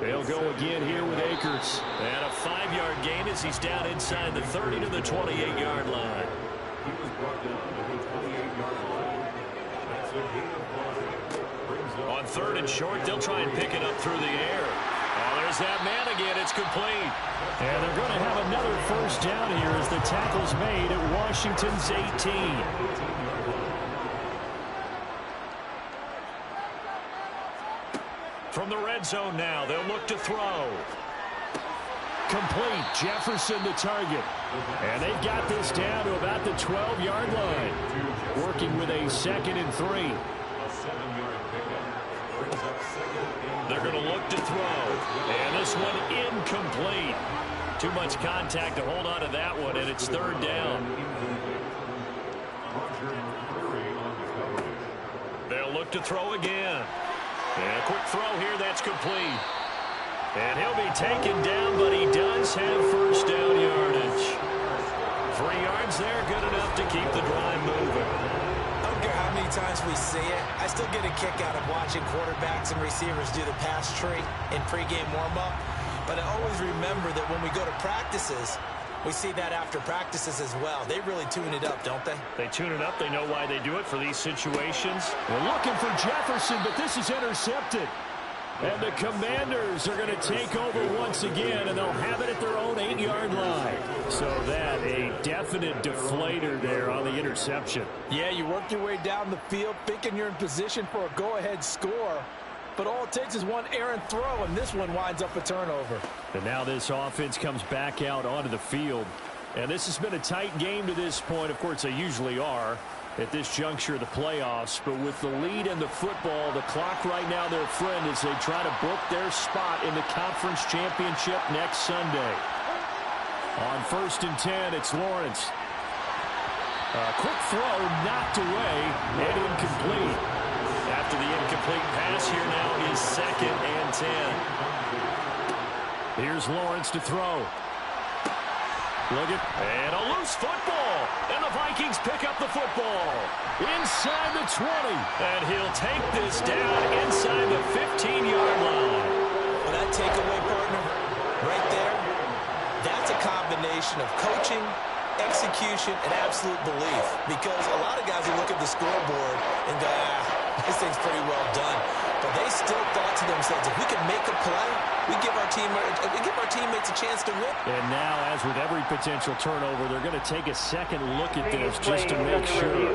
They'll go again here with Akers. And a 5-yard gain as he's down inside the 30 to the 28-yard line. On 3rd and short, they'll try and pick it up through the air. Oh, There's that man again. It's complete. And they're going to have another first down here as the tackle's made at Washington's 18. From the red zone now, they'll look to throw. Complete. Jefferson the target. And they've got this down to about the 12-yard line. Working with a 2nd and 3. They're going to look to throw. And this one incomplete. Too much contact to hold on to that one, and it's 3rd down. They'll look to throw again. And a quick throw here, that's complete. And he'll be taken down, but he does have first down yardage. 3 yards there, good enough to keep the drive moving. I don't care how many times we see it. I still get a kick out of watching quarterbacks and receivers do the pass tree in pregame warm-up. But I always remember that when we go to practices, we see that after practices as well. They really tune it up, don't they? They tune it up. They know why they do it for these situations. We're looking for Jefferson, but this is intercepted. And the Commanders are going to take over once again, and they'll have it at their own 8-yard line. So that, a definite deflator there on the interception. Yeah, you work your way down the field, thinking you're in position for a go-ahead score. But all it takes is one errant throw, and this one winds up a turnover. And now this offense comes back out onto the field. And this has been a tight game to this point. Of course, they usually are at this juncture of the playoffs. But with the lead in the football, the clock right now their friend as they try to book their spot in the conference championship next Sunday. On 1st and 10, it's Lawrence. A quick throw knocked away and incomplete. After the incomplete pass, here now is 2nd and 10. Here's Lawrence to throw. Look at, and a loose football. And the Vikings pick up the football inside the 20. And he'll take this down inside the 15-yard line. Well, that takeaway, partner, right there, that's a combination of coaching, execution, and absolute belief. Because a lot of guys will look at the scoreboard and go, this thing's pretty well done. But they still thought to themselves, if we can make a play, we give our teammates a chance to win. And now, as with every potential turnover, they're going to take a second look at this just to make sure.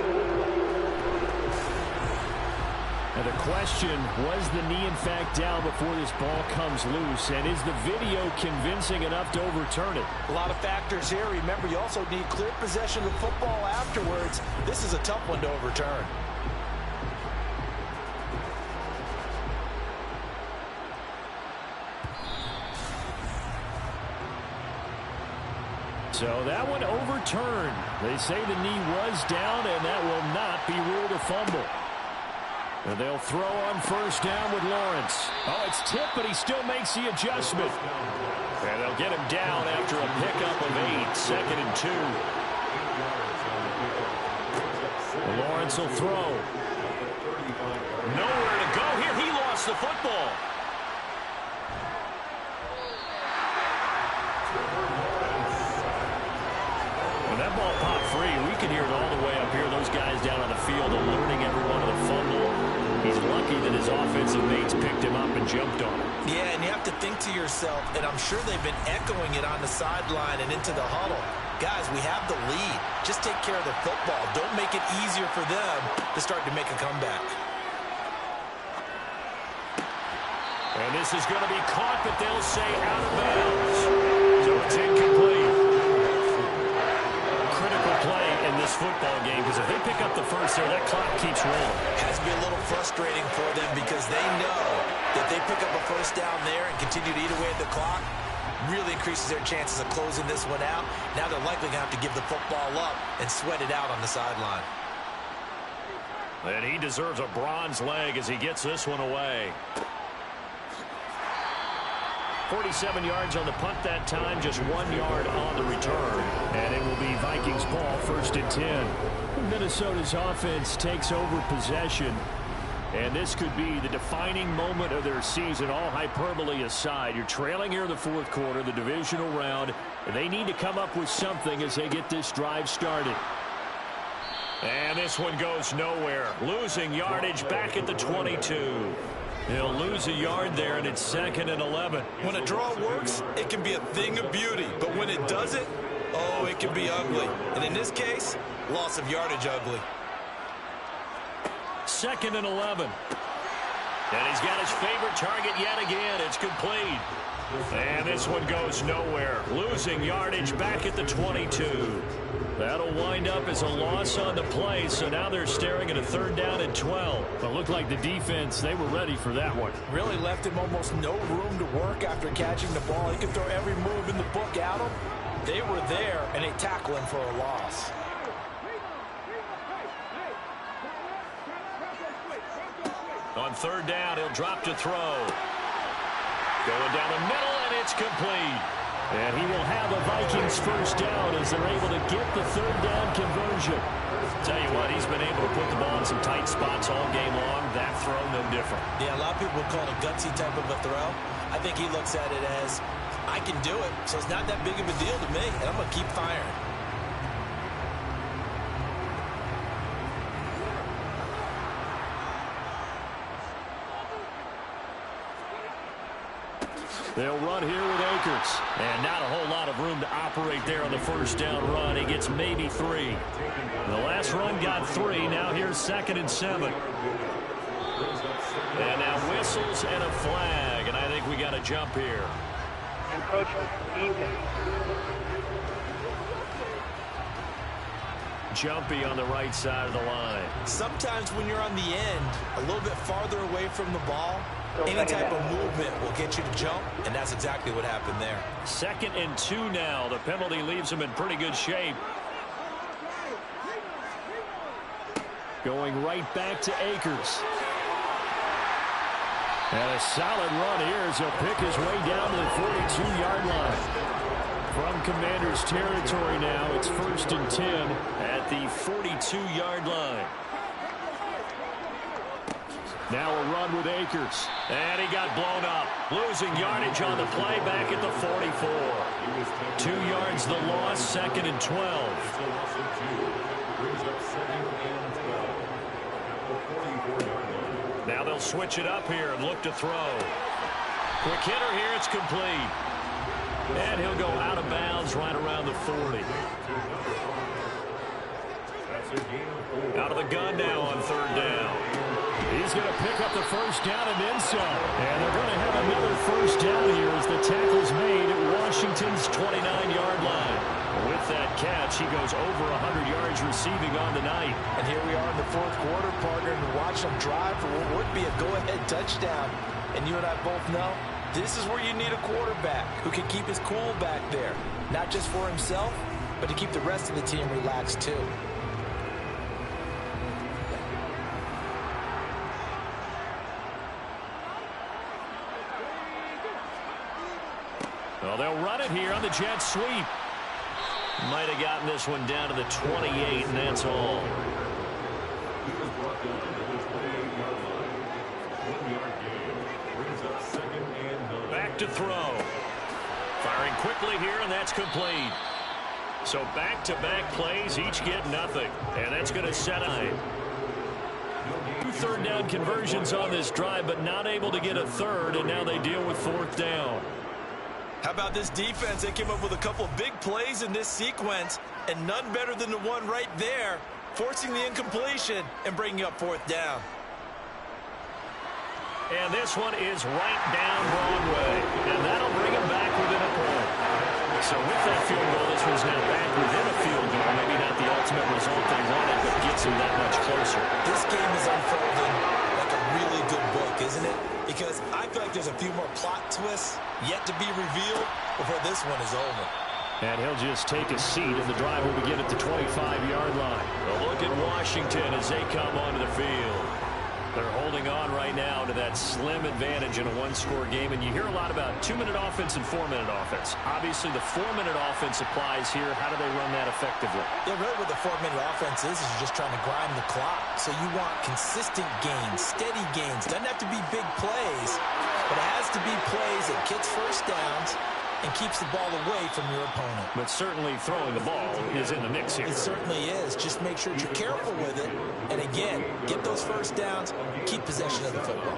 And the question, was the knee in fact down before this ball comes loose? And is the video convincing enough to overturn it? A lot of factors here. Remember, you also need clear possession of the football afterwards. This is a tough one to overturn. So that one overturned. They say the knee was down, and that will not be ruled a fumble. And they'll throw on 1st down with Lawrence. Oh, it's tipped, but he still makes the adjustment. And they'll get him down after a pickup of 8, 2nd and 2. Lawrence will throw. Nowhere to go here. He lost the football. That ball popped free. We can hear it all the way up here. Those guys down on the field alerting everyone of the fumble. He's lucky that his offensive mates picked him up and jumped on him. Yeah, and you have to think to yourself, and I'm sure they've been echoing it on the sideline and into the huddle. Guys, we have the lead. Just take care of the football. Don't make it easier for them to start to make a comeback. And this is going to be caught, but they'll say out of bounds. So it's incomplete. Play in this football game, because if they pick up the first there, that clock keeps rolling. Has to be a little frustrating for them because they know that they pick up a first down there and continue to eat away at the clock, really increases their chances of closing this one out. Now they're likely going to have to give the football up and sweat it out on the sideline. And he deserves a bronze leg as he gets this one away. 47 yards on the punt that time, just 1 yard on the return. And it will be Vikings ball, 1st and 10. Minnesota's offense takes over possession. And this could be the defining moment of their season, all hyperbole aside. You're trailing here in the 4th quarter, the divisional round. And they need to come up with something as they get this drive started. And this one goes nowhere. Losing yardage back at the 22. He'll lose a yard there, and it's 2nd and 11. When a draw works, it can be a thing of beauty. But when it doesn't, oh, it can be ugly. And in this case, loss of yardage ugly. 2nd and 11. And he's got his favorite target yet again. It's complete. And this one goes nowhere. Losing yardage back at the 22. That'll wind up as a loss on the play, so now they're staring at a 3rd down and 12. But looked like the defense, they were ready for that one. Really left him almost no room to work after catching the ball. He could throw every move in the book at him. They were there, and they tackle him for a loss. On 3rd down, he'll drop to throw. Going down the middle, and it's complete. And he will have a Vikings 1st down as they're able to get the 3rd down conversion. Tell you what, he's been able to put the ball in some tight spots all game long. That throw, no different. Yeah, a lot of people would call it a gutsy type of a throw. I think he looks at it as, I can do it, so it's not that big of a deal to me, and I'm going to keep firing. They'll run here with Akers. And not a whole lot of room to operate there on the 1st down run. He gets maybe 3. The last run got 3. Now here's 2nd and 7. And now whistles and a flag. And I think we got a jump here. Encroachment, defense. Jumpy on the right side of the line. Sometimes when you're on the end, a little bit farther away from the ball, any type of movement will get you to jump, and that's exactly what happened there. 2nd and 2 now. The penalty leaves him in pretty good shape. Going right back to Akers. And a solid run here as he'll pick his way down to the 42-yard line. From Commander's territory now, it's 1st and 10 at the 42-yard line. Now a run with Akers. And he got blown up. Losing yardage on the play back at the 44. 2 yards the loss, 2nd and 12. Now they'll switch it up here and look to throw. Quick hitter here, it's complete. And he'll go out of bounds right around the 40. Out of the gun now on 3rd down. He's going to pick up the 1st down and then some. And they're going to have another 1st down here as the tackle's made at Washington's 29-yard line. With that catch, he goes over 100 yards receiving on the night. And here we are in the 4th quarter, partner, and watch them drive for what would be a go-ahead touchdown. And you and I both know this is where you need a quarterback who can keep his cool back there. Not just for himself, but to keep the rest of the team relaxed too. Well, they'll run it here on the jet sweep. Might have gotten this one down to the 28, and that's all. Back to throw. Firing quickly here, and that's complete. So back-to-back plays, each get nothing. And that's going to set a 2 3rd down conversions on this drive, but not able to get a 3rd, and now they deal with 4th down. How about this defense? They came up with a couple big plays in this sequence, and none better than the one right there, forcing the incompletion and bringing up 4th down. And this one is right down Broadway, and that'll bring him back within a point. So with that field goal, this one's now back within a field goal. Maybe not the ultimate result they wanted, but gets him that much closer. This game is unfolding like a really good book, isn't it? Because I feel like there's a few more plot twists yet to be revealed before this one is over. And he'll just take a seat, and the drive will begin at the 25-yard line. A look at Washington as they come onto the field. They're holding on right now to that slim advantage in a one-score game, and you hear a lot about 2-minute offense and 4-minute offense. Obviously, the 4-minute offense applies here. How do they run that effectively? Yeah, really what the 4-minute offense is you're just trying to grind the clock. So you want consistent gains, steady gains. Doesn't have to be big plays, but it has to be plays that gets 1st downs and keeps the ball away from your opponent. But certainly throwing the ball is in the mix here. It certainly is. Just make sure you're careful with it. And again, get those 1st downs, keep possession of the football.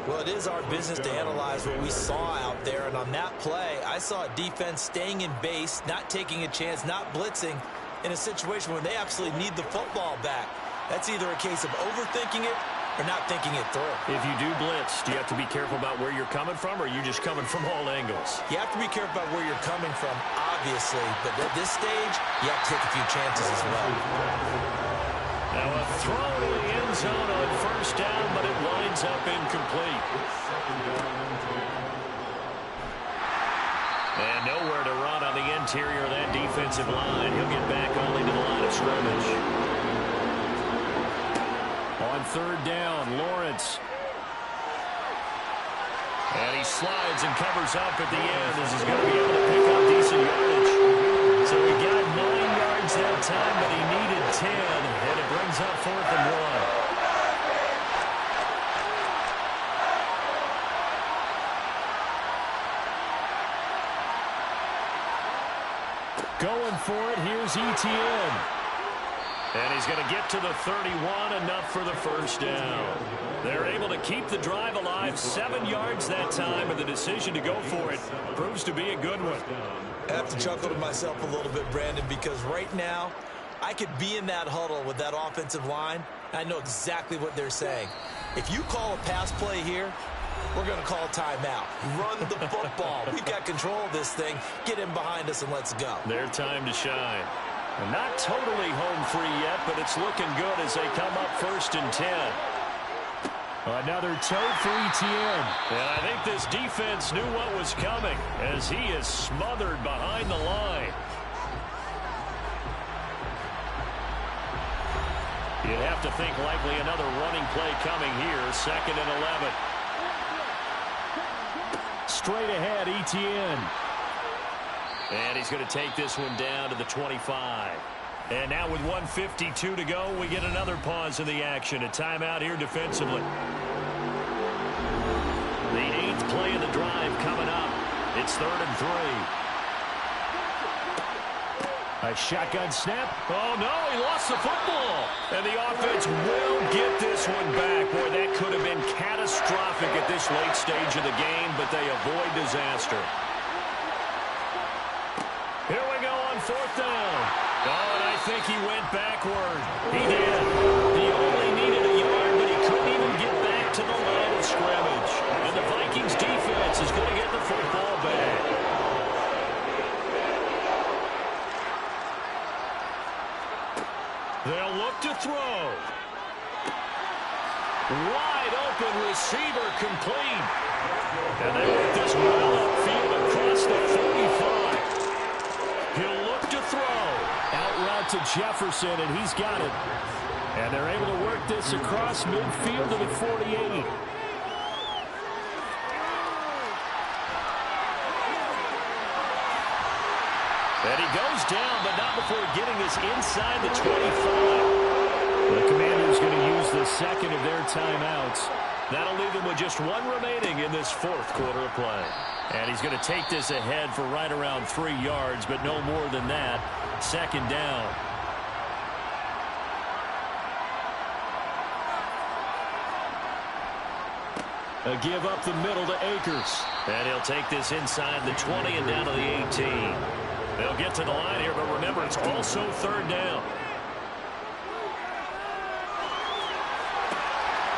Well, it is our business to analyze what we saw out there, and on that play, I saw a defense staying in base, not taking a chance, not blitzing in a situation where they absolutely need the football back. That's either a case of overthinking it or not thinking it through. If you do blitz, do you have to be careful about where you're coming from, or are you just coming from all angles? You have to be careful about where you're coming from, obviously, but at this stage, you have to take a few chances as well. Now a throw to the end zone on first down, but it winds up incomplete. And nowhere to run on the interior of that defensive line. He'll get back only to the line of scrimmage. On third down, Lawrence. And he slides and covers up at the end as he's going to be able to pick up decent yardage. So he got 9 yards that time, but he needed 10, and it brings up 4th and 1. Going for it, here's Etienne. And he's going to get to the 31, enough for the first down. They're able to keep the drive alive, 7 yards that time, and the decision to go for it proves to be a good one. I have to chuckle to myself a little bit, Brandon, because right now, I could be in that huddle with that offensive line. I know exactly what they're saying. If you call a pass play here, we're going to call timeout. Run the football. We've got control of this thing. Get in behind us and let's go. Their time to shine. Not totally home free yet, but it's looking good as they come up 1st and 10. Another tote for Etienne. And I think this defense knew what was coming as he is smothered behind the line. You'd have to think likely another running play coming here. 2nd and 11. Straight ahead, Etienne. And he's going to take this one down to the 25. And now with 1:52 to go, we get another pause in the action. A timeout here defensively. The 8th play of the drive coming up. It's 3rd and 3. A shotgun snap. Oh, no, he lost the football. And the offense will get this one back. Boy, that could have been catastrophic at this late stage of the game, but they avoid disaster. Here we go on 4th down. Oh, and I think he went backward. He did. He only needed a yard, but he couldn't even get back to the line of scrimmage. And the Vikings defense is going to get the football back. They'll look to throw. Wide open receiver complete. And they work this well upfield across the 45. He'll look to throw. Out route to Jefferson, and he's got it. And they're able to work this across midfield to the 48. And he goes down, but not before getting this inside the 25. The Commanders going to use the 2nd of their timeouts. That'll leave them with just 1 remaining in this 4th quarter of play. And he's going to take this ahead for right around 3 yards, but no more than that. 2nd down. A give up the middle to Akers. And he'll take this inside the 20 and down to the 18. They'll get to the line here, but remember, it's also 3rd down.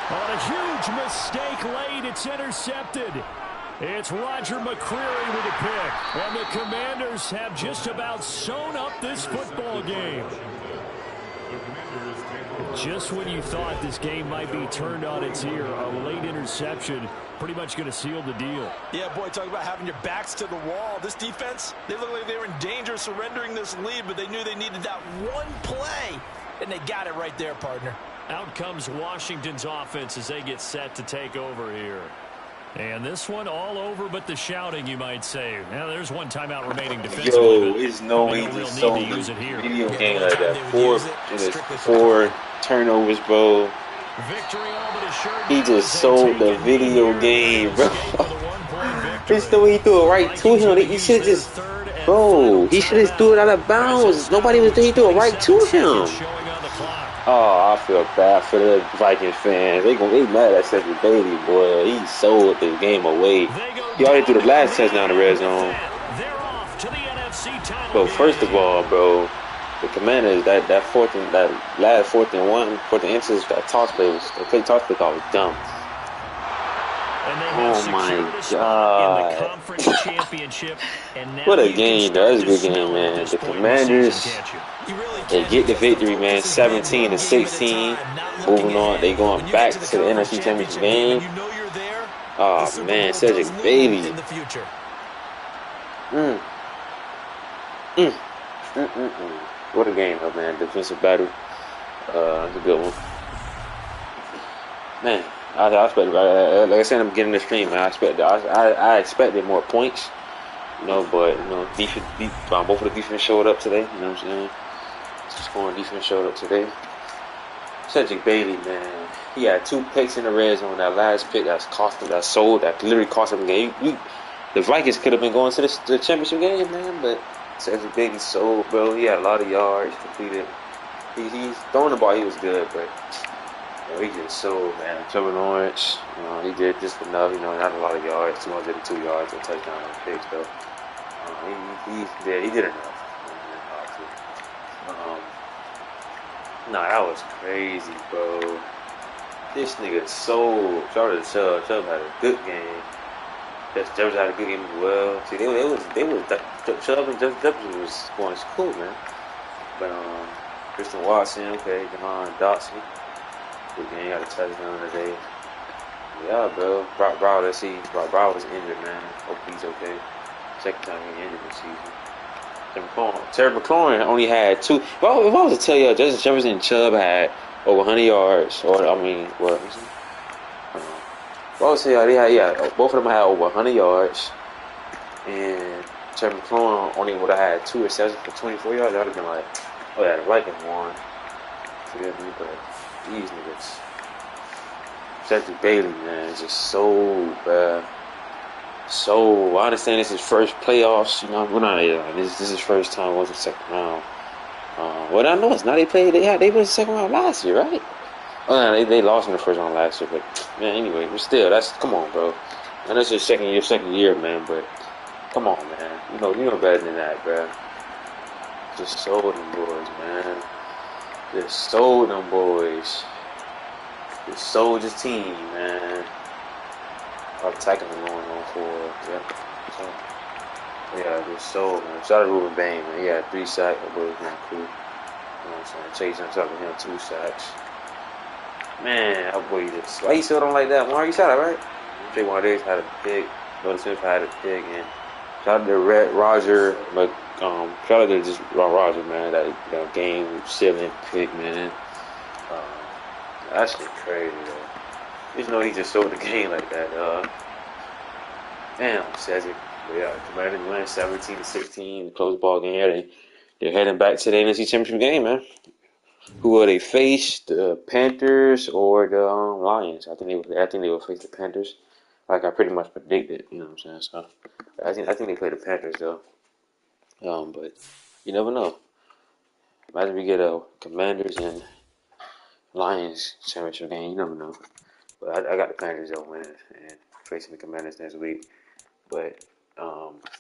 On a huge mistake late, it's intercepted. It's Roger McCreary with a pick. And the Commanders have just about sewn up this football game. Just when you thought this game might be turned on its ear, a late interception pretty much going to seal the deal. Yeah, boy, talk about having your backs to the wall. This defense, they look like they were in danger of surrendering this lead, but they knew they needed that one play, and they got it right there, partner. Out comes Washington's offense as they get set to take over here. And this one all over but the shouting, you might say. Now, there's 1 timeout remaining defensively. Yo, there's no way he just sold the video game like that. 4 turnovers, bro. He just sold the video game, bro. Just the way he threw it right to him. He should have just, bro, he should have threw it out of bounds. Nobody was there. He threw it right to him. Oh, I feel bad for the Vikings fans. They mad at Cedric Bailey, boy. He sold the game away. He already threw the last touchdown in the red zone. They're off to the NFC title Bro, game. first of all, bro, the Commanders that last fourth and inches, that toss play call was dumb. And they have Oh my secured a spot God. in the conference championship. And now What a you game, can though. That start was a to good game, smell it at man. this The point in the season, Commanders, can't you? You really they can, get the because victory, man. focus has been 17 to one game at a 16. time, not Moving looking on. ahead. They going When you back get to to the the conference NFC Championship game and game. you know you're there, the Oh, Super man. Bowl Cedric does loom Bailey. in the future. Mm. Mm. Mm, mm, mm. What a game, though, man. Defensive battle. That's a good one. Man, I expected, like I said, I'm getting the stream, man. I expected more points, but both of the defense showed up today. You know what I'm saying? Scoring defense showed up today. Cedric Bailey, man, he had 2 picks in the red zone. That last pick that literally cost him the game. The Vikings could have been going to the championship game, man, but Cedric Bailey sold, bro. He had a lot of yards completed. He's throwing the ball. He was good, but he just sold, man. Trevor Lawrence, he did just enough. Not a lot of yards, 202 yards, a touchdown on picks, though. He did enough. Nah, that was crazy, bro. This nigga sold. Shout out to Chubb. Chubb had a good game. Jefferson had a good game as well. See, Chubb and Jefferson was going to school, man. But Christian Watson, okay, Jahan Dotson. Good game, got a touchdown today. Yeah, bro. Brock Brown, let's see. Brock Brown was injured, man. Hope he's okay. Second time he injured this season. Terry McLaurin only had 2. If I was to tell you, Justin Jefferson and Chubb had over 100 yards, if I was to tell you, both of them had over 100 yards, and Terry McLaurin only would have had 2 receptions for 24 yards. That would have been like, oh yeah, the Vikings won. Forgive me, but these niggas. Cedric Bailey, man, is just so bad. So I understand this is first playoffs. This is his first time going to the second round. What I know is now they went to the second round last year, right? Oh no, they lost in the first round last year, but man, anyway, but still, come on, bro. And that's your second year, man. But come on, man, you know better than that, bro. Just sold them boys, man. Just sold them boys. Just sold your team, man. Attacking them going on for just sold, man. Shout out to Ruben Bain, man. He had 3 sacks. That boy was going cool. You know what I'm saying? Chase himself with him 2 sacks. Man, that boy why he sold him like that? Mark, you shot it, right? Jay Davis had a pick. Nolan Smith had a pick, and shout out to Roger, but shout out to just Roger, man. That game 7 pick, man. That shit crazy, though. Just know he just sold the game like that. Damn, Cedric. But yeah, Commanders win 17 to 16, close ball game. They're heading back to the NFC Championship game, man. Who will they face? The Panthers or the Lions? I think they will face the Panthers, like I pretty much predicted. You know what I'm saying? So I think they play the Panthers though. But you never know. Imagine we get a Commanders and Lions championship game. You never know. But I got the Panthers though winning and facing the Commanders next week. But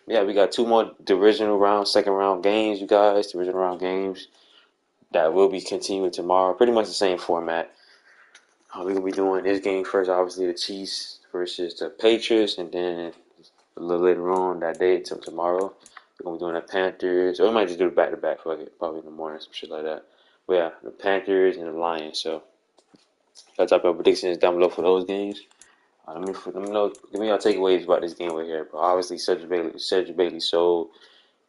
we got 2 more divisional round, second round games, you guys. Divisional round games that will be continuing tomorrow. Pretty much the same format. We're going to be doing this game first, obviously, the Chiefs versus the Patriots, and then a little later on that day until tomorrow, we're going to be doing the Panthers, or we might just do it back-to-back, probably in the morning, some shit like that. But yeah, the Panthers and the Lions. So, I'll type your predictions down below for those games. Let me know. Give me your takeaways about this game right here, bro. Obviously, Cedric Bailey. So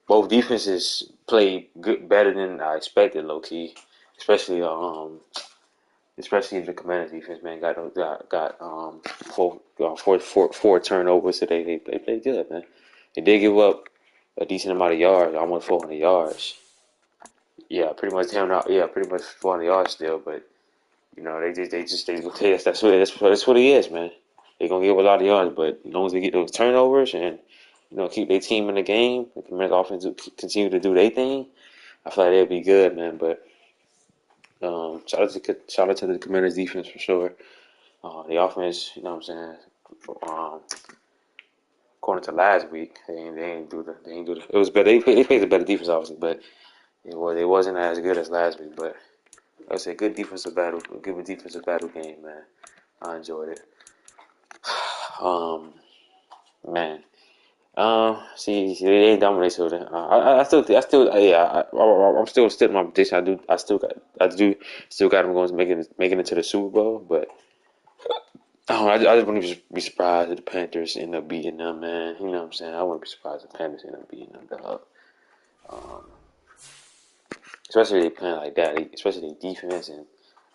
both defenses played better than I expected, low key. Especially the Commanders defense, man. Got 4 turnovers today. They played good, man. They did give up a decent amount of yards, almost 400 yards. Yeah, pretty much 400 yards still, but. That's what it is, man. They're gonna give a lot of yards, but as long as they get those turnovers and keep their team in the game, the Commanders offense continue to do their thing, I feel like they'll be good, man. But Shout out to the Commanders defense for sure. The offense, you know what I'm saying. According to last week, they ain't do the. It was better. They played a better defense, obviously, but it wasn't as good as last week. But like I said, good defensive battle game, man. I enjoyed it. Man. They ain't dominate so then. I'm still sticking my prediction. I still got them going to making it to the Super Bowl, but I just wouldn't be surprised if the Panthers end up beating them, man. You know what I'm saying? I wouldn't be surprised if the Panthers end up beating them, dog. Especially if they playing like that, especially their defense and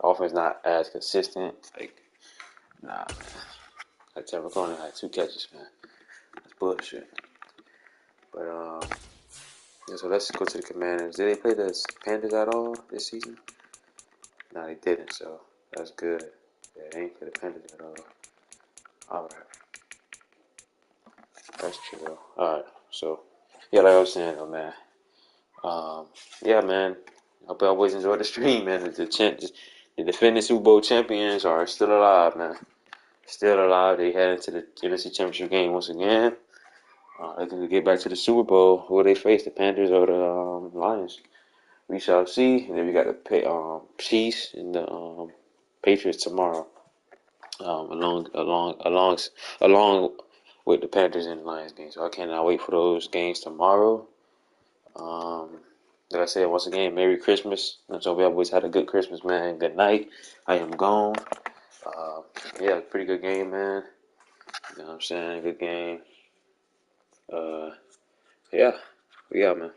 offense not as consistent. Like, nah, man. Like Trevor Coleman had 2 catches, man. That's bullshit. But yeah, so let's go to the Commanders. Did they play the Panthers at all this season? No, they didn't. So that's good. Yeah, they ain't play the Panthers at all. All right, that's true. All right, so yeah, like I was saying, though, man. Yeah, man. I hope y'all boys enjoyed the stream, man. The defending Super Bowl champions are still alive, man. Still alive. They head into the NFC Championship game once again. They can get back to the Super Bowl. Who they face, the Panthers or the Lions? We shall see. And then we got the Chiefs and the Patriots tomorrow. Along with the Panthers and the Lions game. So I cannot wait for those games tomorrow. Like I said, once again, Merry Christmas. I hope y'all boys had a good Christmas, man. Good night. I am gone. Yeah, pretty good game, man. You know what I'm saying? Good game. Yeah. We out, man.